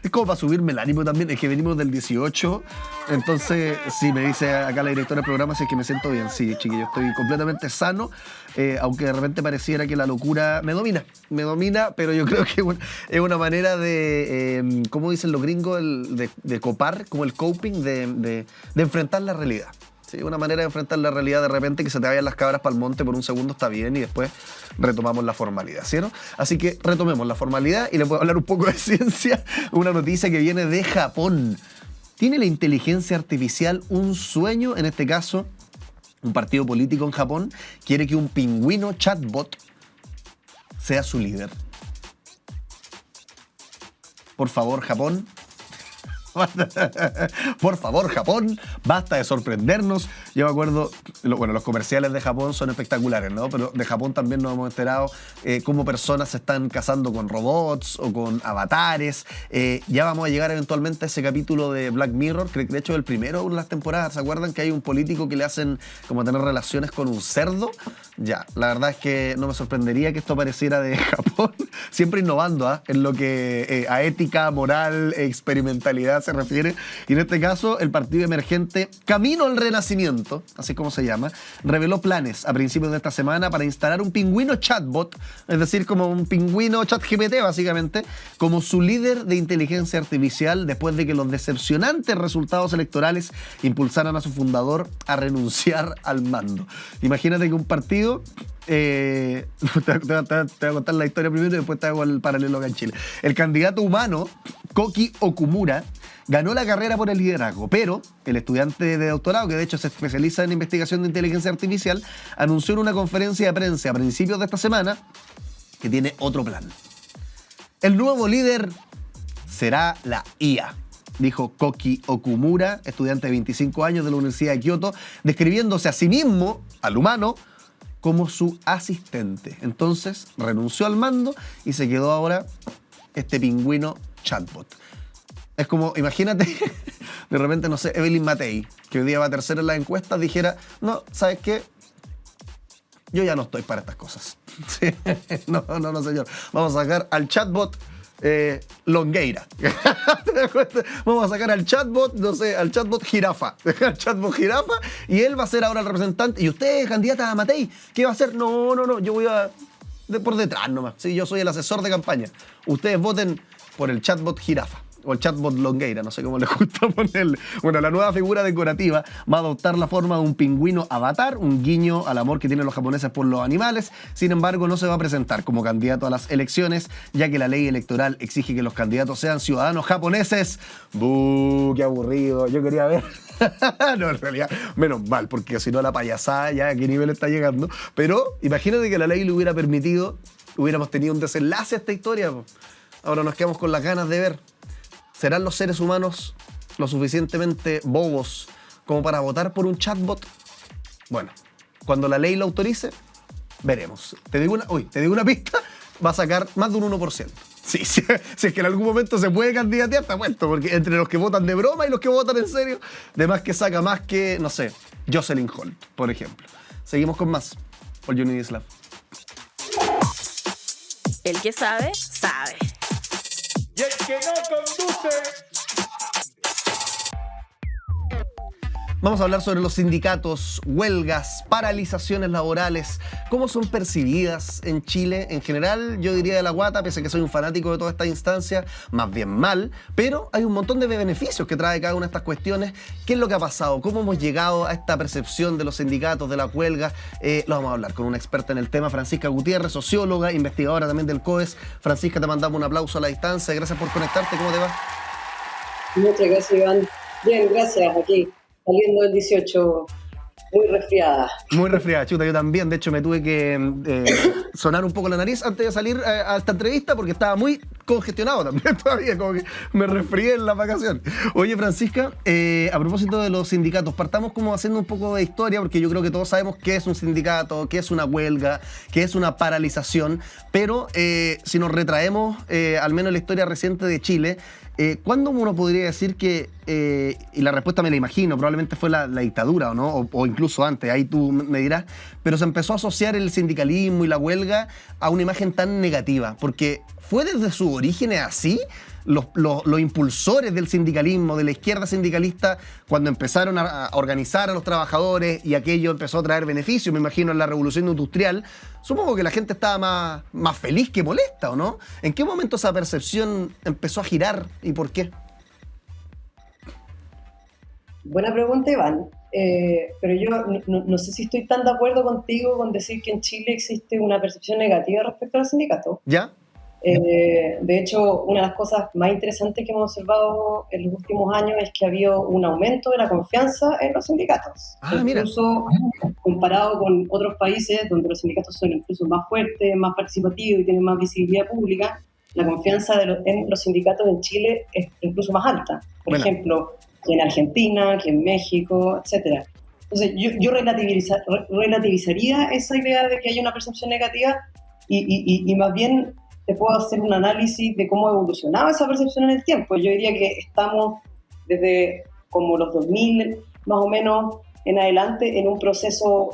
Speaker 4: Es como para subirme el ánimo también. Es que venimos del 18. Entonces, sí, me dice acá la directora del programa si es que me siento bien. Sí, chiquillo, estoy completamente sano. Aunque de repente pareciera que la locura me domina. Me domina, pero yo creo que es una manera de... ¿cómo dicen los gringos? De copar, como el coping, de enfrentar la realidad. Sí, una manera de enfrentar la realidad. De repente que se te vayan las cabras para el monte por un segundo está bien y después retomamos la formalidad, ¿cierto? Así que retomemos la formalidad y les voy a hablar un poco de ciencia. Una noticia que viene de Japón. ¿Tiene la inteligencia artificial un sueño? En este caso, un partido político en Japón quiere que un pingüino chatbot sea su líder. Por favor, Japón. Por favor, Japón, basta de sorprendernos. Yo me acuerdo, los comerciales de Japón son espectaculares, ¿no? Pero de Japón también nos hemos enterado cómo personas se están casando con robots o con avatares. Ya vamos a llegar eventualmente a ese capítulo de Black Mirror, que de hecho es el primero de una de las temporadas. ¿Se acuerdan que hay un político que le hacen como tener relaciones con un cerdo? Ya, la verdad es que no me sorprendería que esto pareciera de Japón, siempre innovando en lo que a ética, moral, experimentalidad se refiere. Y en este caso, el partido emergente Camino al Renacimiento, así como se llama, reveló planes a principios de esta semana para instalar un pingüino chatbot, es decir, como un pingüino ChatGPT básicamente, como su líder de inteligencia artificial después de que los decepcionantes resultados electorales impulsaran a su fundador a renunciar al mando. Imagínate que un partido te voy a contar la historia primero y después te hago el paralelo acá en Chile. El candidato humano, Koki Okumura, ganó la carrera por el liderazgo, pero el estudiante de doctorado, que de hecho se especializa en investigación de inteligencia artificial, anunció en una conferencia de prensa a principios de esta semana que tiene otro plan. El nuevo líder será la IA, dijo Koki Okumura, estudiante de 25 años de la Universidad de Kioto, describiéndose a sí mismo, al humano, como su asistente. Entonces renunció al mando y se quedó ahora este pingüino chatbot. Es como, imagínate, de repente, no sé, Evelyn Matei, que hoy día va tercera en las encuestas, dijera, no, ¿sabes qué? Yo ya no estoy para estas cosas. Sí. No, señor. Vamos a sacar al chatbot Longueira. Vamos a sacar al chatbot, no sé, al chatbot Jirafa. Al chatbot Jirafa, y él va a ser ahora el representante. ¿Y usted, candidata a Matei, qué va a hacer? No, yo voy por detrás nomás. Sí, yo soy el asesor de campaña. Ustedes voten por el chatbot Jirafa. O el chatbot Longueira, no sé cómo les gusta ponerle. Bueno, la nueva figura decorativa va a adoptar la forma de un pingüino avatar, un guiño al amor que tienen los japoneses por los animales. Sin embargo, no se va a presentar como candidato a las elecciones, ya que la ley electoral exige que los candidatos sean ciudadanos japoneses. ¡Buh! ¡Qué aburrido! Yo quería ver... No, en realidad, menos mal, porque si no la payasada ya a qué nivel está llegando. Pero imagínate que la ley le hubiera permitido, hubiéramos tenido un desenlace a esta historia. Ahora nos quedamos con las ganas de ver. ¿Serán los seres humanos lo suficientemente bobos como para votar por un chatbot? Bueno, cuando la ley lo autorice, veremos. Te digo una pista, va a sacar más de un 1%. Sí, si es que en algún momento se puede candidatear, te apuesto, porque entre los que votan de broma y los que votan en serio, de más que saca más que, no sé, Jocelyn Holt, por ejemplo. Seguimos con más. All You Need Is Love.
Speaker 3: El que sabe, sabe.
Speaker 2: Y el que no conduce.
Speaker 4: Vamos a hablar sobre los sindicatos, huelgas, paralizaciones laborales, cómo son percibidas en Chile en general. Yo diría de la guata, pese a que soy un fanático de toda esta instancia, más bien mal, pero hay un montón de beneficios que trae cada una de estas cuestiones. ¿Qué es lo que ha pasado? ¿Cómo hemos llegado a esta percepción de los sindicatos, de la huelga? Lo vamos a hablar con una experta en el tema, Francisca Gutiérrez, socióloga, investigadora también del COES. Francisca, te mandamos un aplauso a la distancia. Gracias por conectarte. ¿Cómo te va?
Speaker 7: Muchas gracias, Iván. Bien, gracias. Aquí, saliendo del 18, muy resfriada.
Speaker 4: Muy resfriada, chuta, yo también. De hecho, me tuve que sonar un poco la nariz antes de salir a esta entrevista porque estaba muy congestionado también todavía, como que me resfrié en la vacación. Oye, Francisca, a propósito de los sindicatos, partamos como haciendo un poco de historia, porque yo creo que todos sabemos qué es un sindicato, qué es una huelga, qué es una paralización, pero si nos retraemos, al menos en la historia reciente de Chile, ¿cuándo uno podría decir que, y la respuesta me la imagino, probablemente fue la dictadura, ¿o no? O incluso antes, ahí tú me dirás, pero se empezó a asociar el sindicalismo y la huelga a una imagen tan negativa? Porque fue desde sus orígenes así. Los impulsores del sindicalismo, de la izquierda sindicalista, cuando empezaron a organizar a los trabajadores y aquello empezó a traer beneficios, me imagino en la revolución industrial, supongo que la gente estaba más feliz que molesta, ¿o no? ¿En qué momento esa percepción empezó a girar y por qué?
Speaker 7: Buena pregunta, Iván. Pero yo no sé si estoy tan de acuerdo contigo con decir que en Chile existe una percepción negativa respecto a los sindicatos.
Speaker 4: ¿Ya?
Speaker 7: De hecho, una de las cosas más interesantes que hemos observado en los últimos años es que ha habido un aumento de la confianza en los sindicatos. Incluso comparado con otros países donde los sindicatos son incluso más fuertes, más participativos y tienen más visibilidad pública, la confianza en los sindicatos en Chile es incluso más alta. Por ejemplo, que en Argentina, que en México, etc. Entonces, yo relativizaría esa idea de que hay una percepción negativa y más bien te puedo hacer un análisis de cómo evolucionaba esa percepción en el tiempo. Yo diría que estamos desde como los 2000 más o menos en adelante en un proceso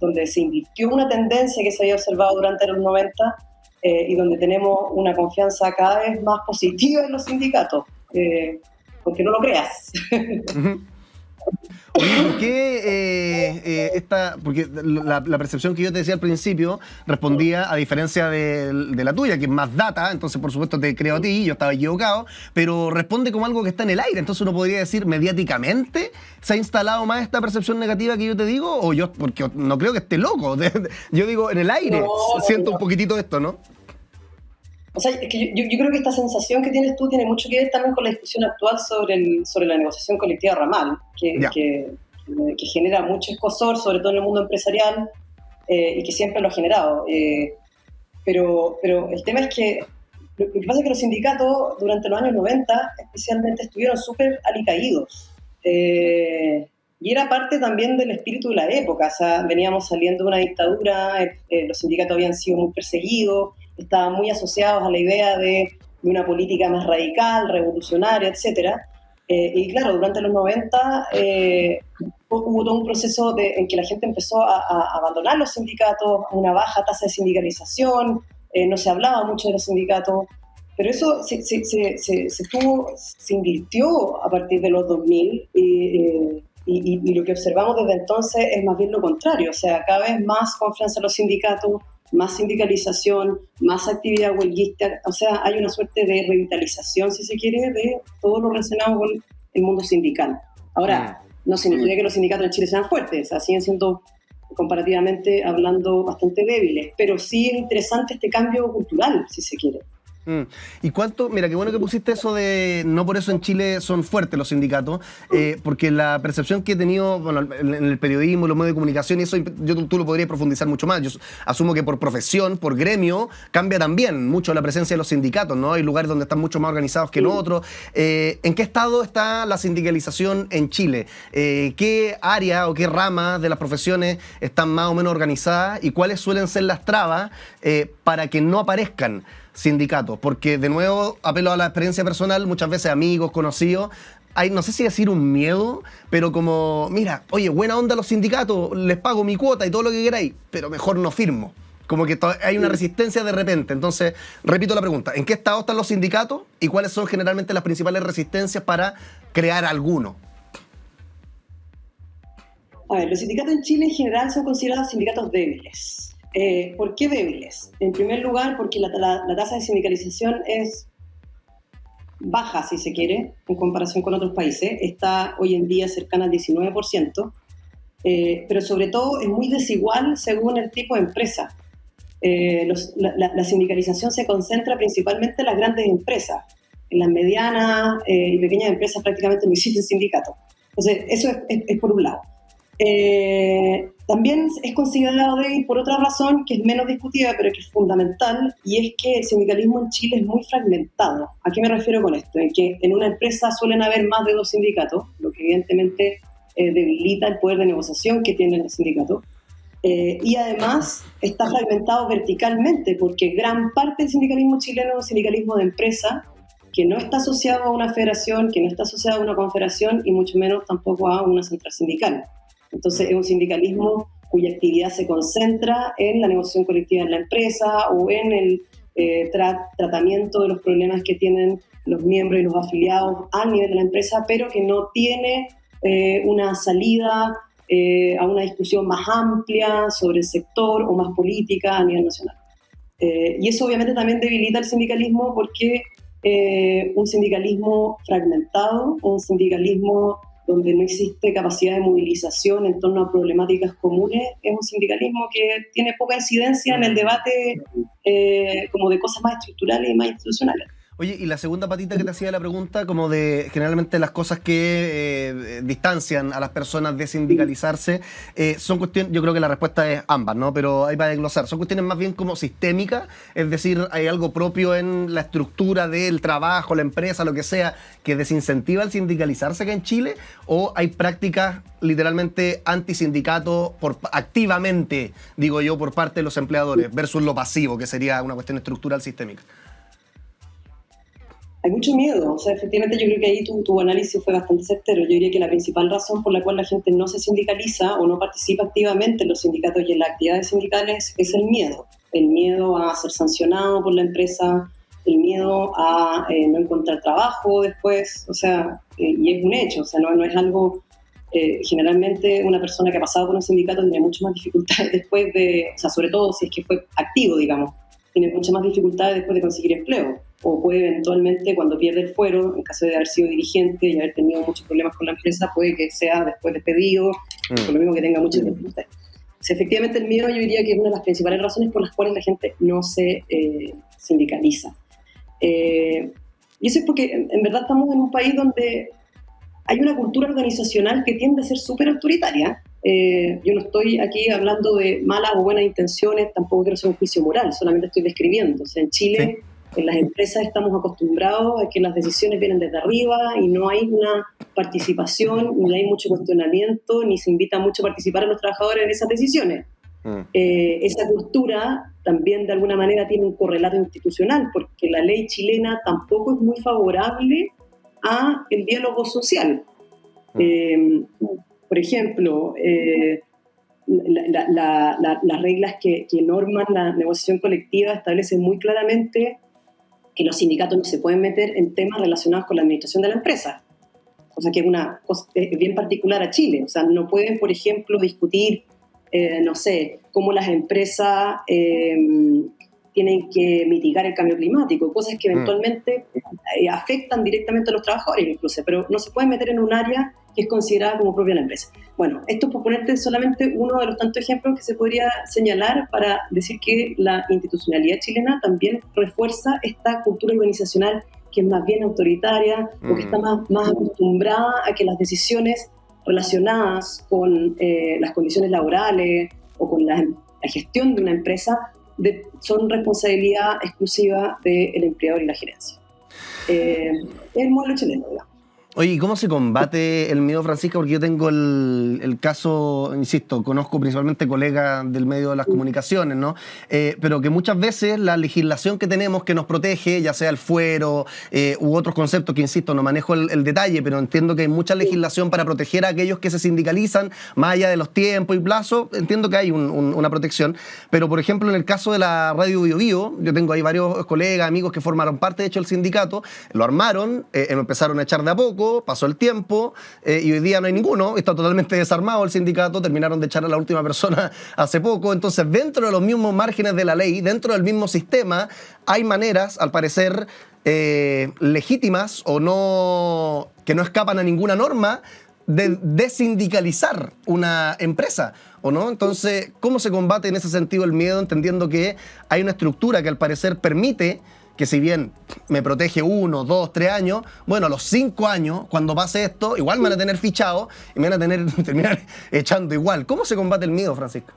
Speaker 7: donde se invirtió una tendencia que se había observado durante los 90 y donde tenemos una confianza cada vez más positiva en los sindicatos, aunque no lo creas.
Speaker 4: Oye, ¿por qué porque la percepción que yo te decía al principio respondía a diferencia de la tuya, que es más data, entonces por supuesto te creo a ti, yo estaba equivocado, pero responde como algo que está en el aire, entonces uno podría decir mediáticamente se ha instalado más esta percepción negativa que yo te digo, o yo, porque no creo que esté loco, yo digo en el aire, siento un poquitito esto, ¿no?
Speaker 7: O sea, es que yo creo que esta sensación que tienes tú tiene mucho que ver también con la discusión actual sobre la negociación colectiva ramal, que genera mucho escozor, sobre todo en el mundo empresarial, y que siempre lo ha generado. Pero el tema es que lo que pasa es que los sindicatos durante los años 90 especialmente estuvieron súper alicaídos. Y era parte también del espíritu de la época. O sea, veníamos saliendo de una dictadura, los sindicatos habían sido muy perseguidos, estaban muy asociados a la idea de una política más radical, revolucionaria, etc. Y claro, durante los 90 hubo todo un proceso en que la gente empezó a abandonar los sindicatos, una baja tasa de sindicalización, no se hablaba mucho de los sindicatos, pero eso se invirtió a partir de los 2000 y lo que observamos desde entonces es más bien lo contrario, o sea, cada vez más confianza en los sindicatos, más sindicalización, más actividad huelguista, o sea, hay una suerte de revitalización, si se quiere, de todo lo relacionado con el mundo sindical. Ahora, no significa que los sindicatos en Chile sean fuertes, o sea, siguen siendo, comparativamente hablando, bastante débiles, pero sí es interesante este cambio cultural, si se quiere.
Speaker 4: ¿Y cuánto? Mira, qué bueno que pusiste eso de no por eso en Chile son fuertes los sindicatos, porque la percepción que he tenido, bueno, en el periodismo, los medios de comunicación, y eso tú lo podrías profundizar mucho más. Yo asumo que por profesión, por gremio, cambia también mucho la presencia de los sindicatos, ¿no? Hay lugares donde están mucho más organizados que en otros. ¿En qué estado está la sindicalización en Chile? ¿Qué área o qué ramas de las profesiones están más o menos organizadas y cuáles suelen ser las trabas para que no aparezcan sindicatos? Porque de nuevo apelo a la experiencia personal, muchas veces amigos, conocidos, hay, no sé si decir un miedo, pero como, mira, oye, buena onda los sindicatos, les pago mi cuota y todo lo que queráis, pero mejor no firmo. Como que hay una resistencia de repente. Entonces, repito la pregunta, ¿en qué estado están los sindicatos y cuáles son generalmente las principales resistencias para crear alguno?
Speaker 7: A ver, los sindicatos en Chile en general son considerados sindicatos débiles. ¿Por qué débiles? En primer lugar, porque la tasa de sindicalización es baja, si se quiere, en comparación con otros países. Está hoy en día cercana al 19%, pero sobre todo es muy desigual según el tipo de empresa. La sindicalización se concentra principalmente en las grandes empresas. En las medianas y pequeñas empresas prácticamente no existen sindicatos. Entonces, eso es por un lado. También es considerado débil por otra razón que es menos discutida, pero que es fundamental, y es que el sindicalismo en Chile es muy fragmentado. ¿A qué me refiero con esto? En que en una empresa suelen haber más de 2 sindicatos, lo que evidentemente debilita el poder de negociación que tienen los sindicatos. Y además está fragmentado verticalmente, porque gran parte del sindicalismo chileno es un sindicalismo de empresa que no está asociado a una federación, que no está asociado a una confederación y mucho menos tampoco a una central sindical. Entonces es un sindicalismo cuya actividad se concentra en la negociación colectiva en la empresa o en el tratamiento de los problemas que tienen los miembros y los afiliados a nivel de la empresa, pero que no tiene una salida a una discusión más amplia sobre el sector o más política a nivel nacional. Y eso obviamente también debilita el sindicalismo porque un sindicalismo fragmentado, un sindicalismo donde no existe capacidad de movilización en torno a problemáticas comunes, es un sindicalismo que tiene poca incidencia en el debate como de cosas más estructurales y más institucionales.
Speaker 4: Oye, y la segunda patita que te hacía la pregunta, como de generalmente las cosas que distancian a las personas de sindicalizarse, son cuestiones, yo creo que la respuesta es ambas, ¿no? Pero ahí para desglosar, son cuestiones más bien como sistémicas, es decir, hay algo propio en la estructura del trabajo, la empresa, lo que sea, que desincentiva el sindicalizarse acá en Chile, o hay prácticas literalmente antisindicato activamente, digo yo, por parte de los empleadores, versus lo pasivo, que sería una cuestión estructural sistémica.
Speaker 7: Hay mucho miedo, o sea, efectivamente yo creo que ahí tu análisis fue bastante certero. Yo diría que la principal razón por la cual la gente no se sindicaliza o no participa activamente en los sindicatos y en las actividades sindicales es el miedo a ser sancionado por la empresa, el miedo a no encontrar trabajo después, o sea, y es un hecho, o sea, no es algo, generalmente una persona que ha pasado por un sindicato tiene muchas más dificultades después o sea, sobre todo si es que fue activo, digamos, tiene muchas más dificultades después de conseguir empleo. O puede eventualmente, cuando pierde el fuero, en caso de haber sido dirigente y haber tenido muchos problemas con la empresa, puede que sea después despedido, por lo mismo que tenga muchas dificultades. O sea, efectivamente el miedo yo diría que es una de las principales razones por las cuales la gente no se sindicaliza. Y eso es porque en verdad estamos en un país donde hay una cultura organizacional que tiende a ser súper autoritaria. Yo no estoy aquí hablando de malas o buenas intenciones, tampoco quiero hacer un juicio moral, solamente estoy describiendo. O sea, en Chile... ¿Sí? En las empresas estamos acostumbrados a que las decisiones vienen desde arriba y no hay una participación, ni hay mucho cuestionamiento, ni se invita mucho a participar a los trabajadores en esas decisiones. Esa cultura también de alguna manera tiene un correlato institucional, porque la ley chilena tampoco es muy favorable a el diálogo social. Por ejemplo, las reglas que norman la negociación colectiva establecen muy claramente que los sindicatos no se pueden meter en temas relacionados con la administración de la empresa. O sea, que es una cosa bien particular a Chile. O sea, no pueden, por ejemplo, discutir, no sé, cómo las empresas tienen que mitigar el cambio climático, cosas que eventualmente afectan directamente a los trabajadores incluso, pero no se pueden meter en un área que es considerada como propia de la empresa. Bueno, esto es por ponerte solamente uno de los tantos ejemplos que se podría señalar para decir que la institucionalidad chilena también refuerza esta cultura organizacional que es más bien autoritaria o que está más acostumbrada a que las decisiones relacionadas con las condiciones laborales o con la gestión de una empresa son responsabilidad exclusiva del empleador y la gerencia. Es el modelo chileno, digamos.
Speaker 4: Oye, ¿y cómo se combate el miedo, Francisca? Porque yo tengo el caso, insisto, conozco principalmente colegas del medio de las comunicaciones, ¿no? Pero que muchas veces la legislación que tenemos que nos protege, ya sea el fuero u otros conceptos que, insisto, no manejo el detalle, pero entiendo que hay mucha legislación para proteger a aquellos que se sindicalizan, más allá de los tiempos y plazos, entiendo que hay una protección. Pero, por ejemplo, en el caso de la Radio Bio Bio, yo tengo ahí varios colegas, amigos que formaron parte, de hecho, del sindicato, lo armaron, empezaron a echar de a poco, pasó el tiempo y hoy día no hay ninguno, está totalmente desarmado el sindicato, terminaron de echar a la última persona hace poco. Entonces, dentro de los mismos márgenes de la ley, dentro del mismo sistema, hay maneras, al parecer, legítimas o no, que no escapan a ninguna norma, de desindicalizar una empresa, ¿o no? Entonces, ¿cómo se combate en ese sentido el miedo, entendiendo que hay una estructura que al parecer permite que si bien me protege 1, 2, 3 años, bueno, a los 5 años, cuando pase esto, igual me van a tener fichado y me van a terminar echando igual. ¿Cómo se combate el miedo, Francisca?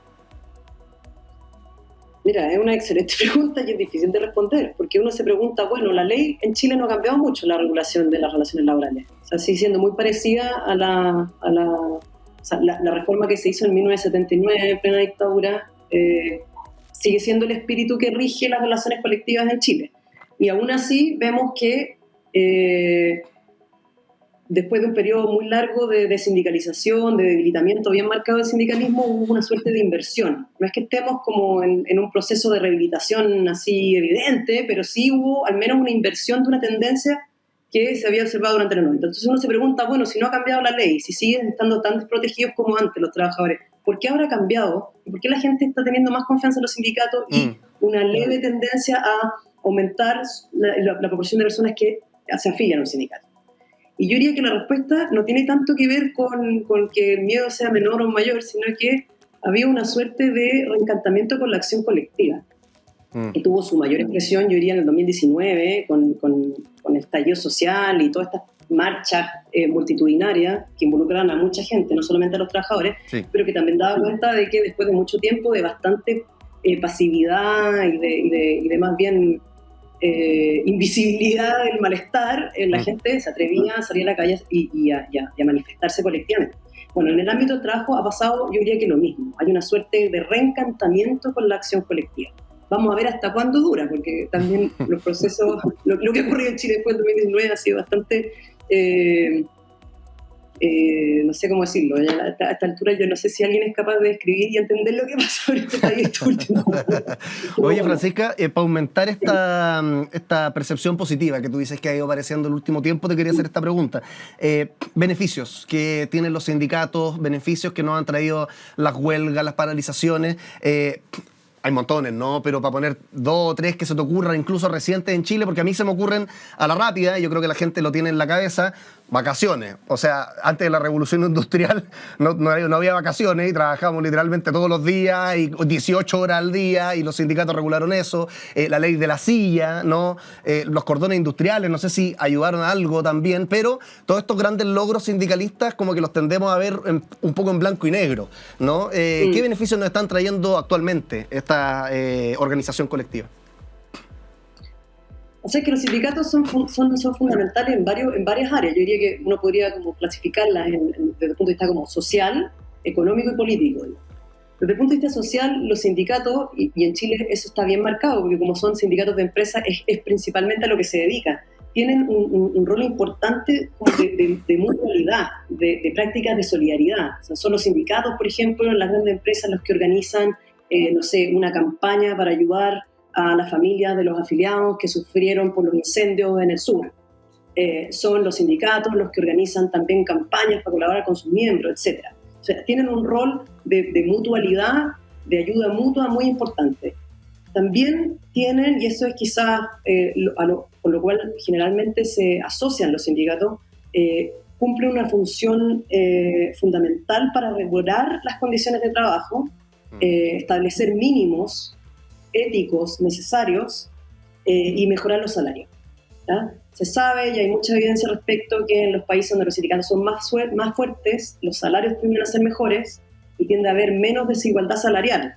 Speaker 7: Mira, es una excelente pregunta y es difícil de responder, porque uno se pregunta, bueno, la ley en Chile no ha cambiado mucho, la regulación de las relaciones laborales. O sea, sigue siendo muy parecida a la reforma que se hizo en 1979, en plena dictadura, sigue siendo el espíritu que rige las relaciones colectivas en Chile. Y aún así vemos que después de un periodo muy largo de sindicalización, de debilitamiento bien marcado del sindicalismo, hubo una suerte de inversión. No es que estemos como en un proceso de rehabilitación así evidente, pero sí hubo al menos una inversión de una tendencia que se había observado durante los 90. Entonces uno se pregunta, bueno, si no ha cambiado la ley, si siguen estando tan desprotegidos como antes los trabajadores, ¿por qué habrá cambiado? ¿Y por qué la gente está teniendo más confianza en los sindicatos y una leve tendencia a aumentar la proporción de personas que se afilian a un sindicato? Y yo diría que la respuesta no tiene tanto que ver con que el miedo sea menor o mayor, sino que había una suerte de reencantamiento con la acción colectiva, que tuvo su mayor expresión, yo diría, en el 2019, con el estallido social y todas estas marchas multitudinarias que involucran a mucha gente, no solamente a los trabajadores, sí, pero que también daba cuenta de que después de mucho tiempo de bastante pasividad y de más bien invisibilidad del malestar, la gente se atrevía a salir a la calle y a manifestarse colectivamente. Bueno, en el ámbito del trabajo ha pasado, yo diría que lo mismo. Hay una suerte de reencantamiento con la acción colectiva. Vamos a ver hasta cuándo dura, porque también los procesos, lo que ha ocurrido en Chile después del 2019 ha sido bastante, no sé cómo decirlo, a esta altura yo no sé si alguien es capaz de describir y entender lo que pasó en este país este último año.
Speaker 4: Oye, Francisca, para aumentar esta percepción positiva que tú dices que ha ido apareciendo el último tiempo, te quería hacer esta pregunta. Beneficios que tienen los sindicatos, beneficios que nos han traído las huelgas, las paralizaciones, hay montones, ¿no? Pero para poner 2 o 3 que se te ocurran, incluso recientes en Chile, porque a mí se me ocurren a la rápida, y yo creo que la gente lo tiene en la cabeza, vacaciones. O sea, antes de la revolución industrial no había vacaciones y trabajábamos literalmente todos los días y 18 horas al día y los sindicatos regularon eso. La ley de la silla, ¿no? Los cordones industriales, no sé si ayudaron a algo también, pero todos estos grandes logros sindicalistas como que los tendemos a ver un poco en blanco y negro, ¿no? ¿Qué beneficios nos están trayendo actualmente esta organización colectiva?
Speaker 7: O sea que los sindicatos son fundamentales en varias áreas. Yo diría que uno podría como clasificarlas desde el punto de vista como social, económico y político. Desde el punto de vista social, los sindicatos, y en Chile eso está bien marcado, porque como son sindicatos de empresas, es principalmente a lo que se dedican. Tienen un rol importante de mutualidad, de prácticas de solidaridad. O sea, son los sindicatos, por ejemplo, en las grandes empresas los que organizan, no sé, una campaña para ayudar a las familias de los afiliados que sufrieron por los incendios en el sur. Son los sindicatos los que organizan también campañas para colaborar con sus miembros, etc. O sea, tienen un rol de mutualidad, de ayuda mutua muy importante. También tienen, y eso es quizás con lo cual generalmente se asocian los sindicatos, cumplen una función fundamental para regular las condiciones de trabajo, establecer mínimos éticos necesarios y mejorar los salarios. ¿Ya? Se sabe y hay mucha evidencia al respecto que en los países donde los sindicatos son más fuertes, los salarios tienden a ser mejores y tiende a haber menos desigualdad salarial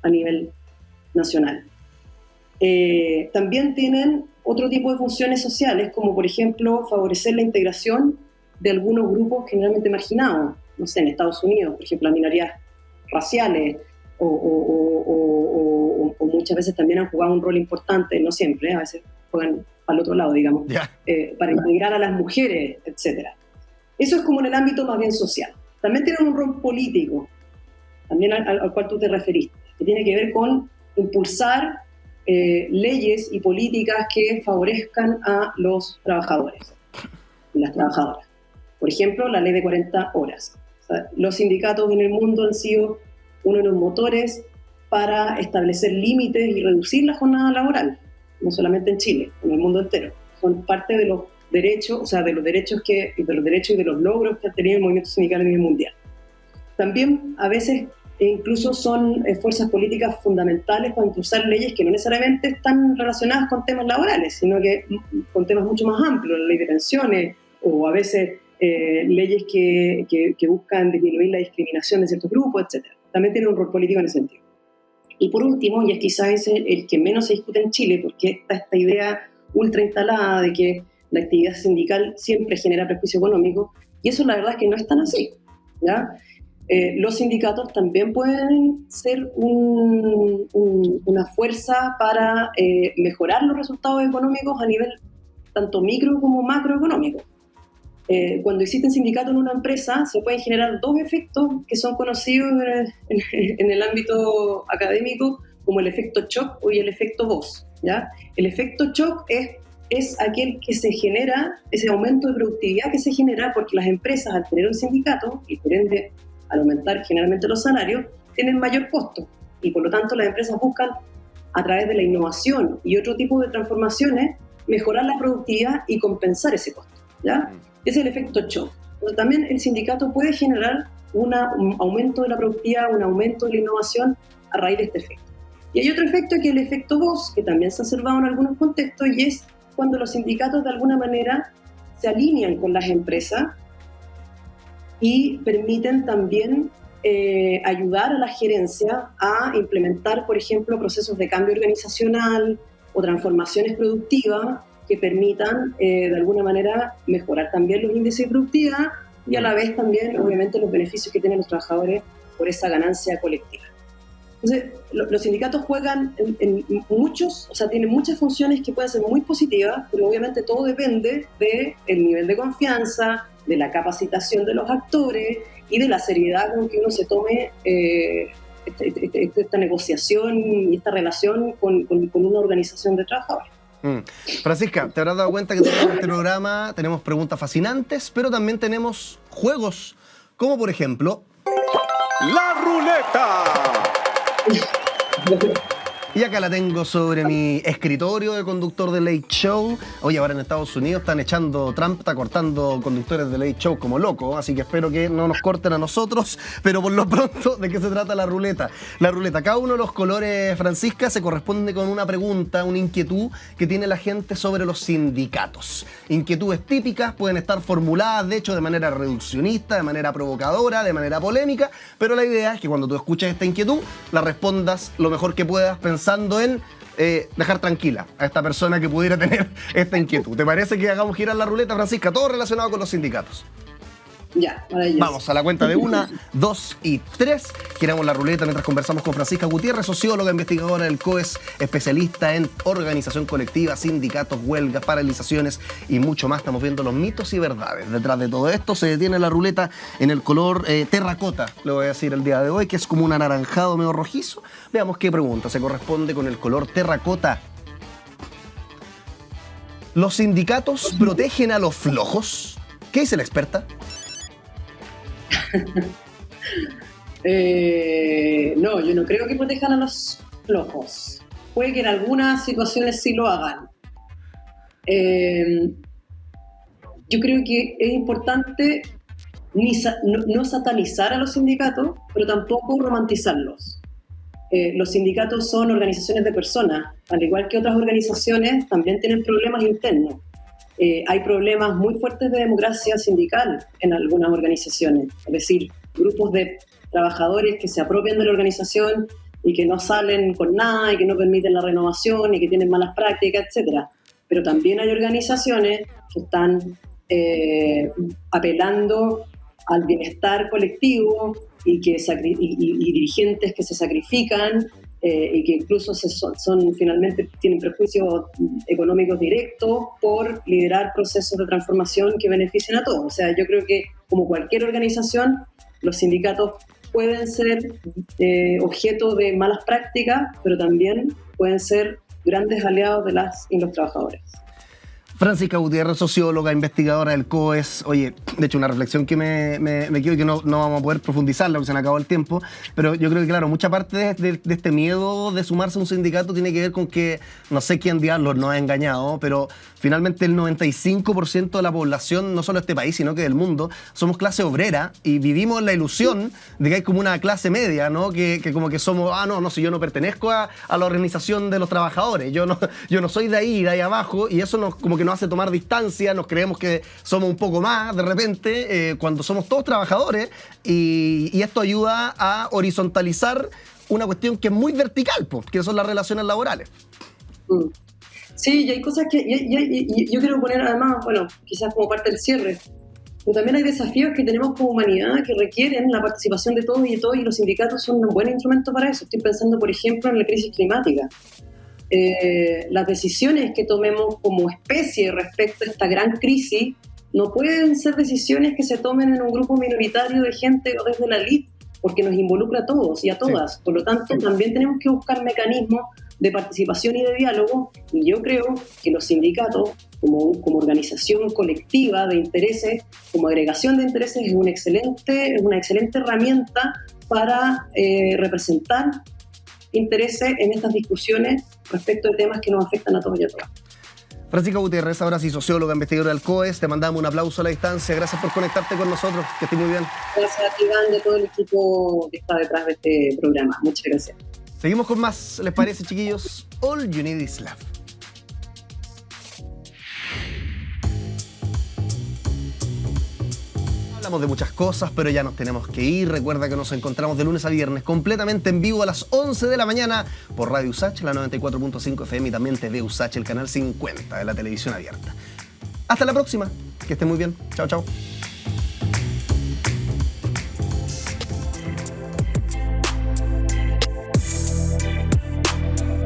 Speaker 7: a nivel nacional. También tienen otro tipo de funciones sociales, como por ejemplo favorecer la integración de algunos grupos generalmente marginados. No sé, en Estados Unidos, por ejemplo, las minorías raciales, o muchas veces también han jugado un rol importante, no siempre, a veces juegan al otro lado, digamos, para integrar a las mujeres, etc. Eso es como en el ámbito más bien social. También tienen un rol político, también al cual tú te referiste, que tiene que ver con impulsar leyes y políticas que favorezcan a los trabajadores y las trabajadoras. Por ejemplo, la ley de 40 horas. O sea, los sindicatos en el mundo han sido uno de los motores para establecer límites y reducir la jornada laboral, no solamente en Chile, en el mundo entero. Son parte de los derechos, o sea, de los derechos y de los logros que ha tenido el movimiento sindical a nivel mundial. También a veces e incluso son fuerzas políticas fundamentales para impulsar leyes que no necesariamente están relacionadas con temas laborales, sino que con temas mucho más amplios, la ley de pensiones o a veces leyes que buscan disminuir la discriminación de ciertos grupos, etc. También tiene un rol político en ese sentido. Y por último, y es quizás el que menos se discute en Chile, porque está esta idea ultra instalada de que la actividad sindical siempre genera prejuicio económico, y eso la verdad es que no es tan así, ¿ya? Los sindicatos también pueden ser una fuerza para mejorar los resultados económicos a nivel tanto micro como macroeconómico. Cuando existen sindicatos en una empresa se pueden generar dos efectos que son conocidos en el ámbito académico como el efecto shock y el efecto voz, ¿ya? El efecto shock es aquel que se genera, ese aumento de productividad que se genera porque las empresas al tener un sindicato y por ende al aumentar generalmente los salarios, tienen mayor costo y por lo tanto las empresas buscan a través de la innovación y otro tipo de transformaciones mejorar la productividad y compensar ese costo, ¿ya? Ese es el efecto shock. Pero también el sindicato puede generar un aumento de la productividad, un aumento de la innovación a raíz de este efecto. Y hay otro efecto que es el efecto voz, que también se ha observado en algunos contextos, y es cuando los sindicatos de alguna manera se alinean con las empresas y permiten también ayudar a la gerencia a implementar, por ejemplo, procesos de cambio organizacional o transformaciones productivas que permitan de alguna manera mejorar también los índices de productividad y a la vez también, obviamente, los beneficios que tienen los trabajadores por esa ganancia colectiva. Entonces, los sindicatos juegan en muchos, o sea, tienen muchas funciones que pueden ser muy positivas, pero obviamente todo depende del nivel de confianza, de la capacitación de los actores y de la seriedad con que uno se tome esta negociación y esta relación con una organización de trabajadores.
Speaker 4: Francisca, te habrás dado cuenta que en este programa tenemos preguntas fascinantes, pero también tenemos juegos, como por ejemplo...
Speaker 2: ¡La ruleta!
Speaker 4: Y acá la tengo sobre mi escritorio de conductor de Late Show. Oye, ahora en Estados Unidos están echando, Trump está cortando conductores de Late Show como loco, así que espero que no nos corten a nosotros, pero por lo pronto, ¿de qué se trata la ruleta? La ruleta, cada uno de los colores, Francisca, se corresponde con una pregunta, una inquietud que tiene la gente sobre los sindicatos. Inquietudes típicas, pueden estar formuladas, de hecho, de manera reduccionista, de manera provocadora, de manera polémica, pero la idea es que cuando tú escuches esta inquietud, la respondas lo mejor que puedas, pensando en dejar tranquila a esta persona que pudiera tener esta inquietud. ¿Te parece que hagamos girar la ruleta, Francisca? Todo relacionado con los sindicatos.
Speaker 7: Ya, maravilloso.
Speaker 4: Vamos a la cuenta de 1, 2 y 3. Giramos la ruleta mientras conversamos con Francisca Gutiérrez, socióloga, investigadora del COES, especialista en organización colectiva, sindicatos, huelgas, paralizaciones y mucho más. Estamos viendo los mitos y verdades. Detrás de todo esto se detiene la ruleta en el color terracota, le voy a decir el día de hoy, que es como un anaranjado medio rojizo. Veamos qué pregunta se corresponde con el color terracota. ¿Los sindicatos protegen a los flojos? ¿Qué dice la experta?
Speaker 7: No, yo no creo que protejan a los flojos. Puede que en algunas situaciones sí lo hagan. Yo creo que es importante no satanizar a los sindicatos, pero tampoco romantizarlos. Los sindicatos son organizaciones de personas, al igual que otras organizaciones también tienen problemas internos. Hay problemas muy fuertes de democracia sindical en algunas organizaciones, es decir, grupos de trabajadores que se apropian de la organización y que no salen con nada y que no permiten la renovación y que tienen malas prácticas, etc. Pero también hay organizaciones que están apelando al bienestar colectivo y dirigentes que se sacrifican y que incluso finalmente tienen prejuicios económicos directos por liderar procesos de transformación que beneficien a todos. O sea, yo creo que como cualquier organización, los sindicatos pueden ser objeto de malas prácticas, pero también pueden ser grandes aliados de las y los trabajadores.
Speaker 4: Francisca Gutiérrez, socióloga, investigadora del COES. Oye, de hecho, una reflexión que me quedo y que no vamos a poder profundizarla porque se me acabó el tiempo, pero yo creo que, claro, mucha parte de este miedo de sumarse a un sindicato tiene que ver con que no sé quién diablos nos ha engañado, pero finalmente el 95% de la población, no solo de este país, sino que del mundo, somos clase obrera y vivimos en la ilusión de que hay como una clase media, ¿no? Que como que somos, no, si yo no pertenezco a la organización de los trabajadores, yo no soy de ahí abajo, y eso como que nos hace tomar distancia, nos creemos que somos un poco más de repente, cuando somos todos trabajadores, y esto ayuda a horizontalizar una cuestión que es muy vertical, que son las relaciones laborales.
Speaker 7: Sí, y hay cosas que yo quiero poner además, bueno, quizás como parte del cierre, pero también hay desafíos que tenemos como humanidad que requieren la participación de todos, y los sindicatos son un buen instrumento para eso. Estoy pensando, por ejemplo, en la crisis climática. Las decisiones que tomemos como especie respecto a esta gran crisis no pueden ser decisiones que se tomen en un grupo minoritario de gente o desde la elite, porque nos involucra a todos y a todas. Sí. Por lo tanto, también tenemos que buscar mecanismos de participación y de diálogo, y yo creo que los sindicatos, como organización colectiva de intereses, como agregación de intereses, es una excelente herramienta para representar intereses en estas discusiones respecto de temas que nos afectan a todos y a todas.
Speaker 4: Francisca Gutiérrez, ahora sí, socióloga, investigadora del COES, te mandamos un aplauso a la distancia. Gracias por conectarte con nosotros, que estés muy bien.
Speaker 7: Gracias a ti, Iván, y a todo el equipo que está detrás de este programa. Muchas gracias.
Speaker 4: Seguimos con más, ¿les parece, chiquillos? All You Need Is Love. Hablamos de muchas cosas, pero ya nos tenemos que ir. Recuerda que nos encontramos de lunes a viernes completamente en vivo a las 11 de la mañana por Radio USACH, la 94.5 FM, y también TV USACH, el canal 50 de la televisión abierta. Hasta la próxima, que estén muy bien. Chao, chao.